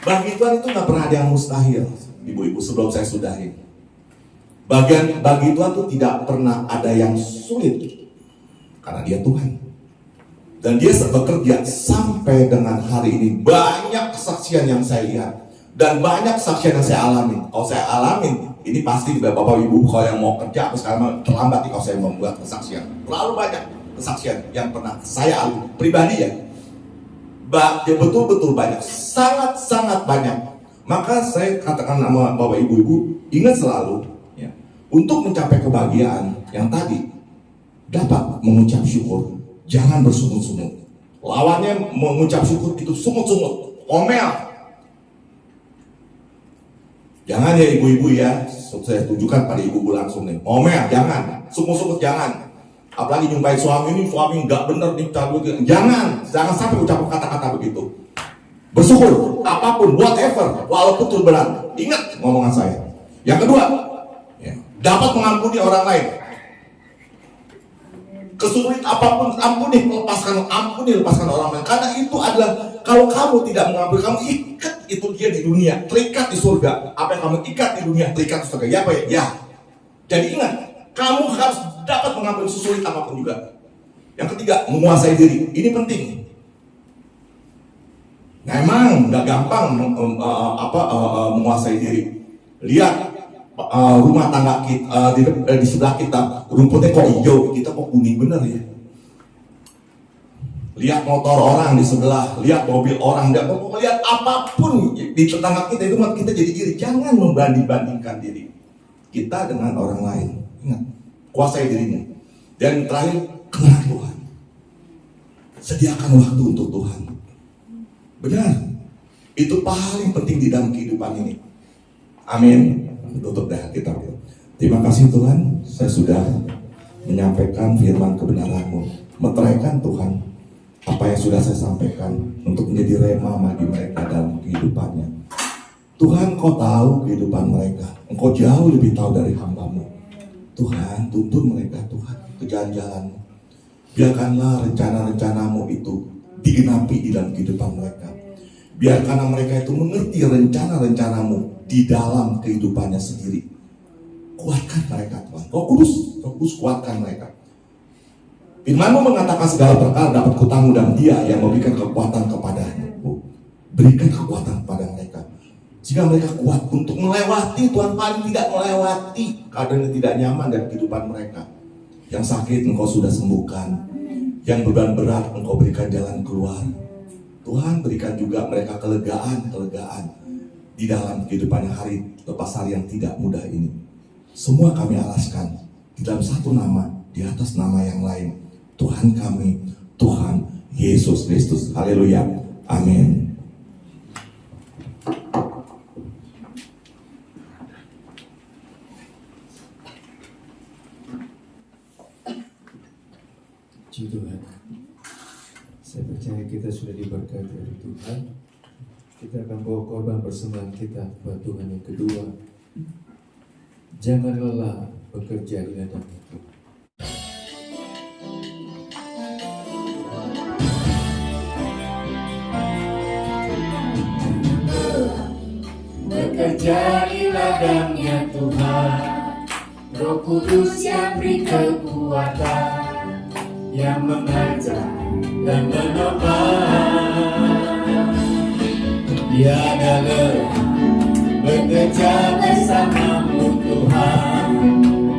Bagi Tuhan itu nggak pernah ada yang mustahil, ibu-ibu, sebelum saya sudahi. Bagi Tuhan itu tidak pernah ada yang sulit, karena dia Tuhan. Dan dia bekerja sampai dengan hari ini. Banyak kesaksian yang saya lihat, dan banyak kesaksian yang saya alami. Kalau saya alamin, ini pasti Bapak Ibu kalau yang mau kerja, sekarang terlambat kalau saya membuat kesaksian. Terlalu banyak kesaksian yang pernah saya alami pribadi ya. Betul-betul banyak, sangat-sangat banyak. Maka saya katakan sama Bapak Ibu, ingat selalu ya, untuk mencapai kebahagiaan yang tadi dapat mengucap syukur, jangan bersungut-sungut. Lawannya mengucap syukur itu sungut-sungut, omel. Jangan ya ibu-ibu ya, saya tunjukkan pada ibu-ibu langsung nih, omel jangan, sungut-sungut jangan. Apalagi nyumpahin suami nggak bener nih, jangan sampai ucapkan kata-kata begitu. Bersyukur, apapun, whatever, walaupun itu berat. Ingat ngomongan saya. Yang kedua, ya, dapat mengampuni orang lain. Kesulitan apapun, ampuni, lepaskan orang lain. Karena itu adalah, kalau kamu tidak mengampuni, kamu ikat itu dia di dunia, terikat di surga. Apa yang kamu ikat di dunia, terikat di surga. Ya apa ya? Ya. Jadi ingat, kamu harus dapat mengampuni sesulit apapun juga. Yang ketiga, menguasai diri. Ini penting. Nah, emang nggak gampang menguasai diri. Lihat rumah tangga kita di sebelah kita, rumputnya kok hijau, kita kok kuning bener ya. Lihat motor orang di sebelah, lihat mobil orang, lihat apapun di tetangga kita itu, kita jadi iri. Jangan membanding-bandingkan diri kita dengan orang lain. Ingat, kuasai dirimu. Dan terakhir, kenal Tuhan. Sediakan waktu untuk Tuhan. Benar, itu paling penting di dalam kehidupan ini. Amin. Tutup dah kita. Terima kasih Tuhan, saya sudah menyampaikan firman kebenaran-Mu, meteraikan Tuhan apa yang sudah saya sampaikan untuk menjadi rema bagi mereka dalam kehidupannya. Tuhan, Kau tahu kehidupan mereka, Engkau jauh lebih tahu dari hamba-Mu. Tuhan, tuntun mereka Tuhan ke jalan-jalan-Mu. Biarkanlah rencana-rencana-Mu itu digenapi di dalam kehidupan mereka. Biarkanlah mereka itu mengerti rencana-rencana-Mu di dalam kehidupannya sendiri. Kuatkan mereka Tuhan. Roh Kudus kuatkan mereka. Firman-Mu mengatakan segala perkara dapat kutanggung dan Dia yang memberikan kekuatan kepadanya. Berikan kekuatan kepada mereka sehingga mereka kuat untuk melewati, Tuhan, paling tidak melewati keadaan yang tidak nyaman dan kehidupan mereka. Yang sakit Engkau sudah sembuhkan, yang beban berat Engkau berikan jalan keluar. Tuhan, berikan juga mereka kelegaan di dalam kehidupan hari lepas hari yang tidak mudah ini. Semua kami alaskan di dalam satu nama, di atas nama yang lain, Tuhan kami, Tuhan Yesus Kristus. Haleluya. Amin. Puji Tuhan. Saya percaya kita sudah diberkati oleh Tuhan. Kita akan bawa korban persembahan kita buat Tuhan yang kedua. Jangan lelah bekerja di ladang itu. Bekerja di ladangnya Tuhan, Roh Kudus yang beri kekuatan, yang mengajar dan menopang. Tiada lelah bekerja bersamamu Tuhan,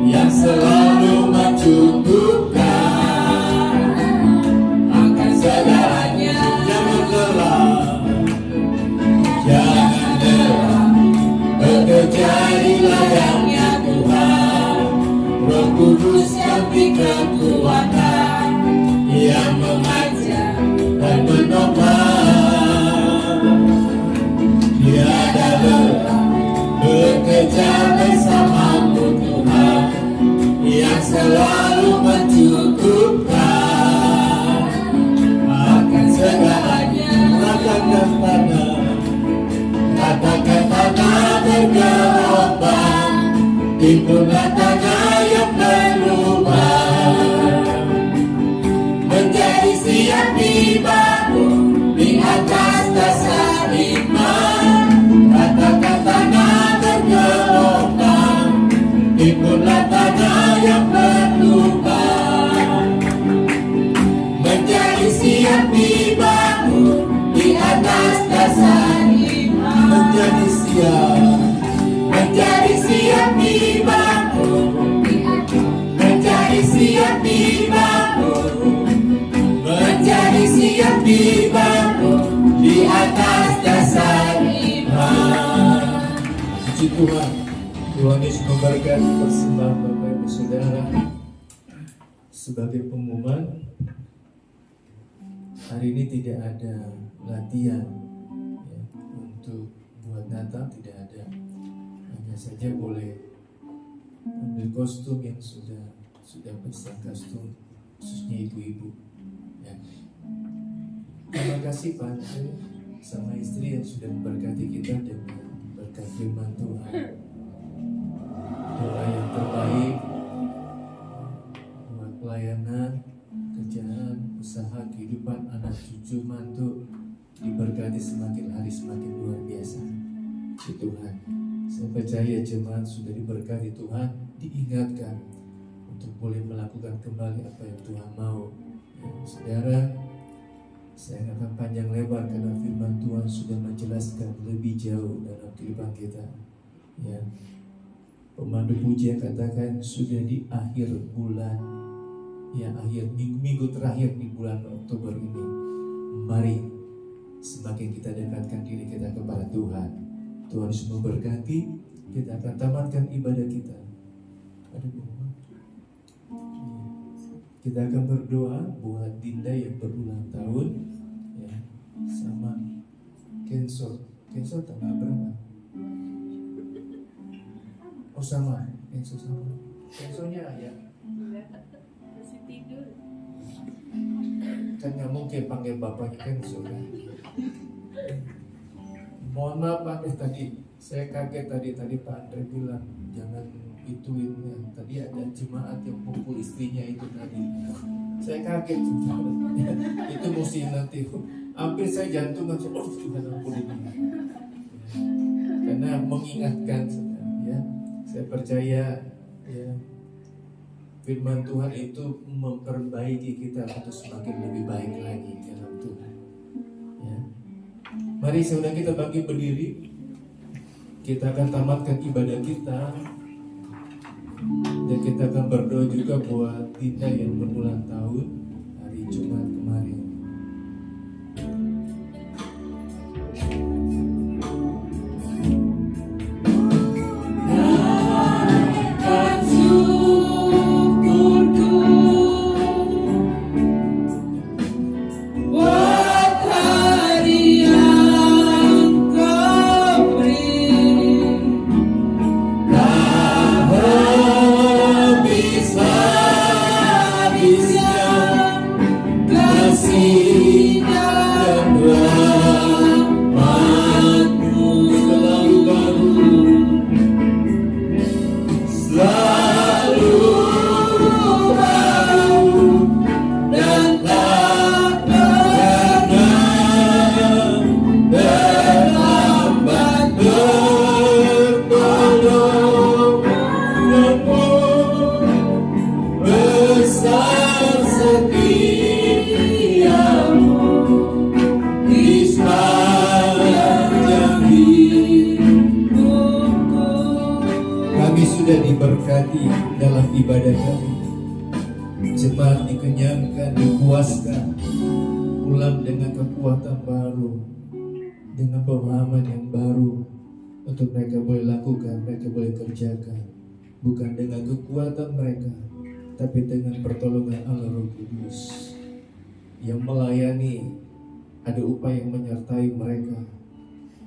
yang selalu mencukupkan akan segalanya. Jangan lelah, jangan lelah bekerja di ladangnya Tuhan, Roh Kudus yang beri kekuatan, yang mengajar dan menopang. Tiada lelah bekerja bersamamu Tuhan, yang selalu mencukupkan akan segalanya. Katakan tanah bergelombang, timbullah tanah yang berubah, menjadi siap dibangun di atas dasar iman. Katakan tanah bergelombang, timbullah tanah yang berubah, menjadi siap dibangun di atas dasar iman. Menjadi siap dibangun, menjadi siap dibangun, menjadi siap dibangun di atas dasar iman. Puji Tuhan. Tuhan Yesus memberkati persembahan Bapak Ibu Saudara. Sebagai pengumuman, hari ini tidak ada latihan ya, untuk buat Natal, tidak ada. Hanya saja boleh ambil kostum yang sudah pesan kostum khususnya ibu-ibu. Ya. Terima kasih Pak sama istri yang sudah memberkati kita dengan berkat firman Tuhan. Doa yang terbaik buat pelayanan, kerjaan, usaha, kehidupan anak cucu mantu diberkati semakin hari semakin luar biasa. Tuhan, saya percaya jemaat sudah diberkati Tuhan, diingatkan untuk boleh melakukan kembali apa yang Tuhan mau. Ya, saudara, saya nggak akan panjang lebar karena firman Tuhan sudah menjelaskan lebih jauh dalam kehidupan kita. Ya, pemandu pujian katakan sudah di akhir bulan, ya akhir minggu terakhir di bulan Oktober ini. Mari semakin kita dekatkan diri kita kepada Tuhan. Tuhan Yesus memberkati. Kita akan tamatkan ibadah kita. Kita akan berdoa buat Dinda yang berulang tahun, ya, sama Kenso. Kenso tanggal berapa? Oh sama, Kenso sama. Kensonya ya. Masih tidur. Kan nggak mungkin panggil bapaknya Kenso kan. Mohon maaf Pak Andre tadi, saya kaget tadi Pak Andre bilang jangan ituin ya. Tadi ada jemaat yang pukul istrinya itu tadi. Saya kaget itu mesti nanti. Hampir saya jantung langsung, oh Tuhan ampun ini. Karena mengingatkan ya. Saya percaya ya firman Tuhan itu memperbaiki kita untuk semakin lebih baik lagi dalam Tuhan. Ya. Mari saudara kita bangkit berdiri. Kita akan tamatkan ibadah kita. Dan kita akan berdoa juga buat Dinda yang berulang tahun hari Jumat kemarin. Sudah diberkati dalam ibadah kami, jemaat dikenyangkan, dipuaskan, pulang dengan kekuatan baru, dengan pemahaman yang baru untuk mereka boleh lakukan, mereka boleh kerjakan, bukan dengan kekuatan mereka, tapi dengan pertolongan Allah Roh Kudus yang melayani. Ada upaya yang menyertai mereka,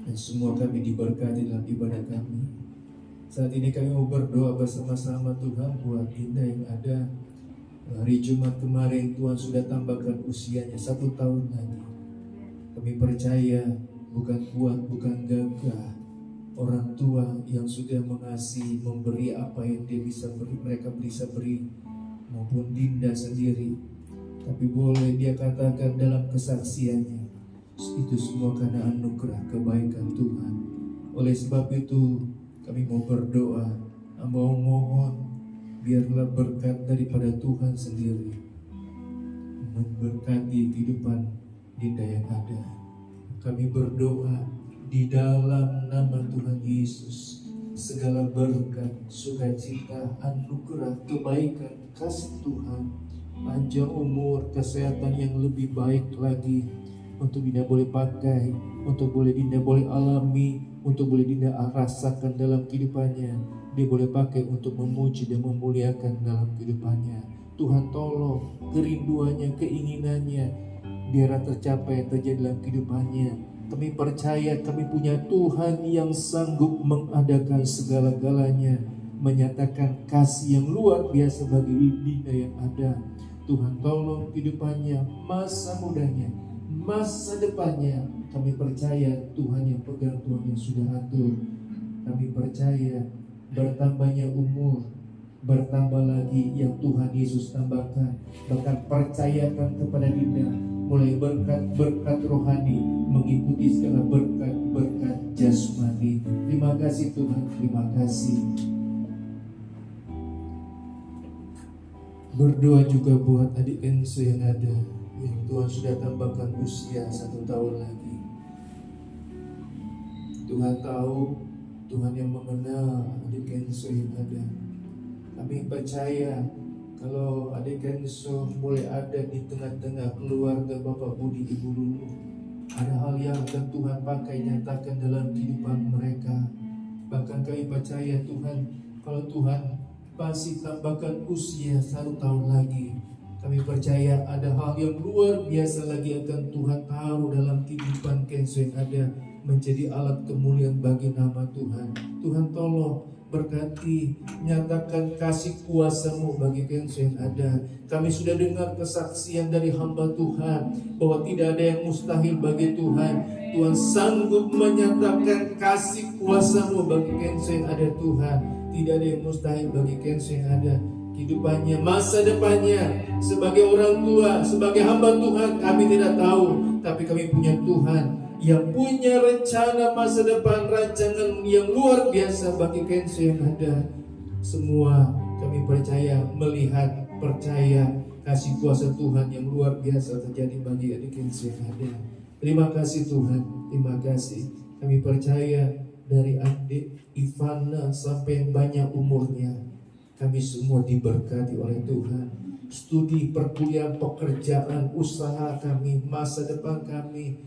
dan semua kami diberkati dalam ibadah kami. Saat ini kami mau berdoa bersama-sama Tuhan buat Dinda yang ada hari Jumat kemarin. Tuhan sudah tambahkan usianya 1 tahun lagi. Kami percaya bukan kuat, bukan gagah orang tua yang sudah mengasihi, memberi apa yang dia bisa beri, mereka bisa beri, maupun Dinda sendiri. Tapi boleh dia katakan dalam kesaksiannya, itu semua karena anugerah kebaikan Tuhan. Oleh sebab itu kami mau berdoa, mau mohon biarlah berkat daripada Tuhan sendiri memberkati kehidupan Dinda yang ada. Kami berdoa di dalam nama Tuhan Yesus, segala berkat, sukacita, anugerah, kebaikan, kasih Tuhan, panjang umur, kesehatan yang lebih baik lagi untuk Dinda boleh pakai, untuk boleh Dinda boleh alami, untuk boleh Dinda rasakan dalam kehidupannya. Dia boleh pakai untuk memuji dan memuliakan dalam kehidupannya. Tuhan tolong kerinduannya, keinginannya biar tercapai terjadi dalam kehidupannya. Kami percaya kami punya Tuhan yang sanggup mengadakan segala-galanya, menyatakan kasih yang luar biasa bagi Dinda yang ada. Tuhan tolong kehidupannya, masa mudanya, masa depannya. Kami percaya Tuhan yang pegang, Tuhan yang sudah atur. Kami percaya bertambahnya umur, bertambah lagi yang Tuhan Yesus tambahkan. Bahkan percayakan kepada Dinda, mulai berkat-berkat rohani mengikuti segala berkat-berkat jasmani. Terima kasih Tuhan, terima kasih. Berdoa juga buat adik Enzo yang ada, yang Tuhan sudah tambahkan usia 1 tahun lagi. Tuhan tahu, Tuhan yang mengenal adik Enzo yang ada. Kami percaya kalau adik Enzo mulai ada di tengah-tengah keluarga Bapak Budi, Ibu Lulu, ada hal yang akan Tuhan pakai nyatakan dalam kehidupan mereka. Bahkan kami percaya Tuhan, kalau Tuhan masih tambahkan usia 1 tahun lagi, kami percaya ada hal yang luar biasa lagi akan Tuhan taruh dalam kehidupan Kenzo yang ada, menjadi alat kemuliaan bagi nama Tuhan. Tuhan tolong berkati, nyatakan kasih kuasa-Mu bagi Kenzo yang ada. Kami sudah dengar kesaksian dari hamba Tuhan bahwa tidak ada yang mustahil bagi Tuhan. Tuhan sanggup menyatakan kasih kuasa-Mu bagi Kenzo yang ada Tuhan. Tidak ada yang mustahil bagi Kenzo yang ada. Kehidupannya, masa depannya, sebagai orang tua, sebagai hamba Tuhan, kami tidak tahu. Tapi kami punya Tuhan yang punya rencana masa depan, rancangan yang luar biasa bagi Kenzo yang ada. Semua kami percaya, melihat, percaya kasih kuasa Tuhan yang luar biasa terjadi bagi adik Kenzo yang ada. Terima kasih Tuhan, terima kasih. Kami percaya dari adik Ivana sampai yang banyak umurnya, kami semua diberkati oleh Tuhan. Studi, perkuliahan, pekerjaan, usaha kami, masa depan kami,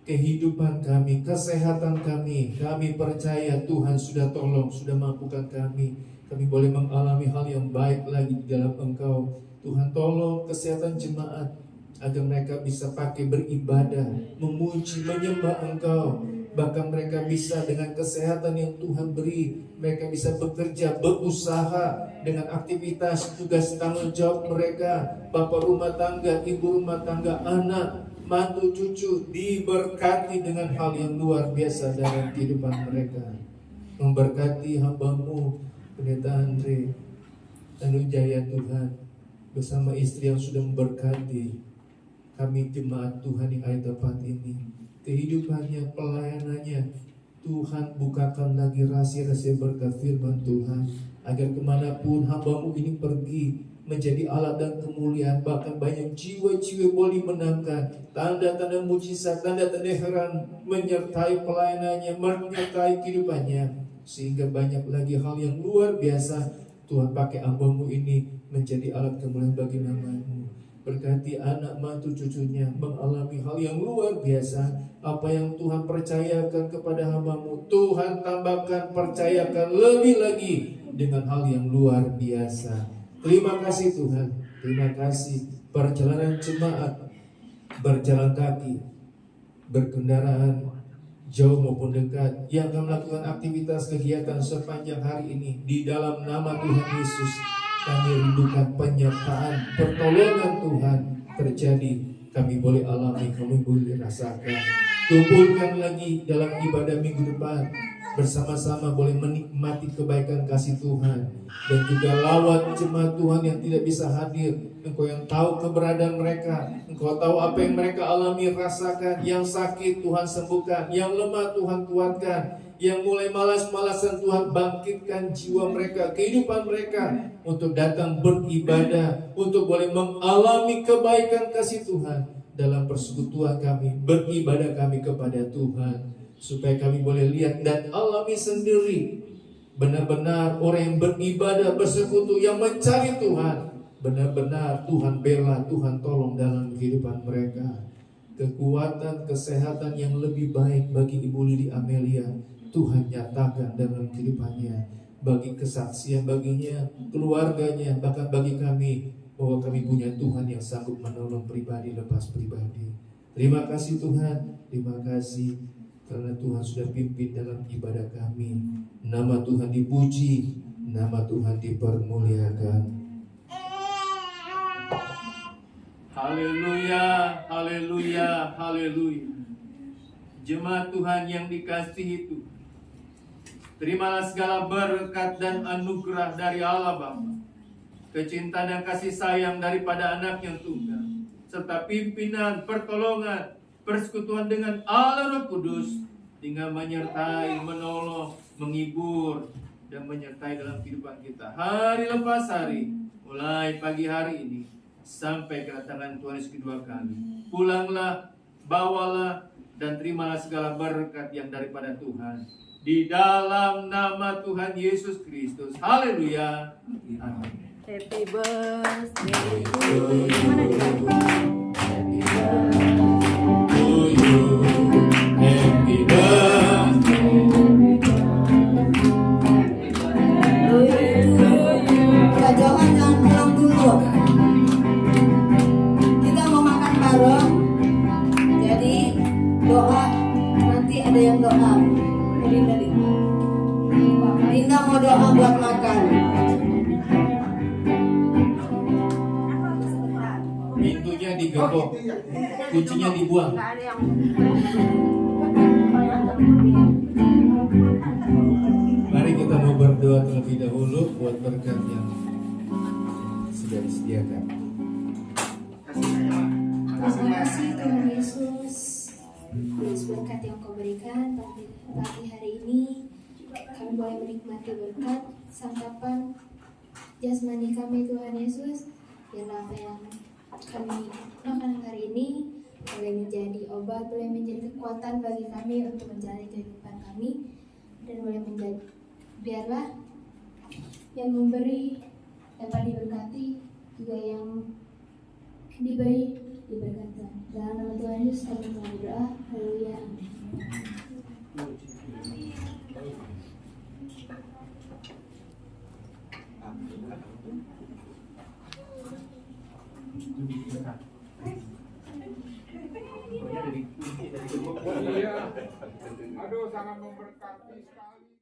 kehidupan kami, kesehatan kami, kami percaya Tuhan sudah tolong, sudah mampukan kami. Kami boleh mengalami hal yang baik lagi di dalam Engkau. Tuhan tolong kesehatan jemaat, agar mereka bisa pakai beribadah, memuji, menyembah Engkau. Bahkan mereka bisa dengan kesehatan yang Tuhan beri, mereka bisa bekerja, berusaha dengan aktivitas, tugas, tanggung jawab mereka. Bapak rumah tangga, ibu rumah tangga, anak, mantu, cucu diberkati dengan hal yang luar biasa dalam kehidupan mereka. Memberkati hamba-Mu Pendeta Andre Tanujaya Tuhan, bersama istri yang sudah memberkati kami jemaat Tuhan yang ada tempat ini. Kehidupannya, pelayanannya, Tuhan bukakan lagi rahasia-rahasia berkat firman Tuhan, agar kemanapun hamba-Mu ini pergi, menjadi alat dan kemuliaan. Bahkan banyak jiwa-jiwa boleh menangkan tanda-tanda mujizat, tanda-tanda heran menyertai pelayanannya, menyertai kehidupannya, sehingga banyak lagi hal yang luar biasa Tuhan pakai hamba-Mu ini menjadi alat kemuliaan bagi nama-Mu. Berkati anak, mantu, cucunya mengalami hal yang luar biasa. Apa yang Tuhan percayakan kepada hamba-Mu, Tuhan tambahkan, percayakan lebih lagi dengan hal yang luar biasa. Terima kasih Tuhan, terima kasih. Perjalanan jemaat, berjalan kaki, berkendaraan jauh maupun dekat, yang akan melakukan aktivitas kegiatan sepanjang hari ini, di dalam nama Tuhan Yesus kami rindukan penyertaan, pertolongan Tuhan terjadi. Kami boleh alami, kami boleh rasakan. Kumpulkan lagi dalam ibadah minggu depan, bersama-sama boleh menikmati kebaikan kasih Tuhan. Dan juga lawat jemaat Tuhan yang tidak bisa hadir. Engkau yang tahu keberadaan mereka, Engkau tahu apa yang mereka alami, rasakan. Yang sakit Tuhan sembuhkan, yang lemah Tuhan kuatkan, yang mulai malas-malasan Tuhan bangkitkan jiwa mereka, kehidupan mereka, untuk datang beribadah, untuk boleh mengalami kebaikan kasih Tuhan dalam persekutuan kami, beribadah kami kepada Tuhan, supaya kami boleh lihat dan alami sendiri benar-benar orang yang beribadah, bersekutu, yang mencari Tuhan, benar-benar Tuhan bela, Tuhan tolong dalam kehidupan mereka. Kekuatan, kesehatan yang lebih baik bagi Ibu Lili Amelia Tuhan nyatakan dalam kehidupannya, bagi kesaksian baginya, keluarganya, bahkan bagi kami, bahwa kami punya Tuhan yang sanggup menolong pribadi lepas pribadi. Terima kasih Tuhan, terima kasih karena Tuhan sudah pimpin dalam ibadah kami. Nama Tuhan dipuji, nama Tuhan dipermuliakan. Haleluya, haleluya, haleluya. Jemaat Tuhan yang dikasihi Tuhan, terimalah segala berkat dan anugerah dari Allah Bapa, kecintaan dan kasih sayang daripada anak yang tunggal, serta pimpinan, pertolongan, persekutuan dengan Allah Roh Kudus, tinggal menyertai, menolong, menghibur, dan menyertai dalam kehidupan kita hari lepas hari, mulai pagi hari ini sampai kedatangan Tuhan Yesus kedua kali. Pulanglah, bawalah, dan terimalah segala berkat yang daripada Tuhan di dalam nama Tuhan Yesus Kristus. Haleluya. Amin. Happy birthday to you. Mana di lagu? Happy birthday to you. Happy birthday. Kak Johan jangan pulang dulu. Kita mau makan bareng. Jadi doa, nanti ada yang doa. Linda mau doa buat makan. Pintunya digembok, kuncinya dibuang. Mari kita mau berdoa terlebih dahulu buat berkat yang sudah disediakan. Terima kasih Tuhan Yesus atas berkat yang Kau berikan pagi hari ini. Kami boleh menikmati berkat santapan jasmani kami Tuhan Yesus. Biarlah apa yang kami makan hari ini boleh menjadi obat, boleh menjadi kekuatan bagi kami untuk menjalani kehidupan kami, dan boleh menjadi, biarlah yang memberi dapat diberkati, juga yang diberi diberkati. Dalam nama Tuhan Yesus kami berdoa. Haleluya. Iya. Aduh, sangat memberkati sekali.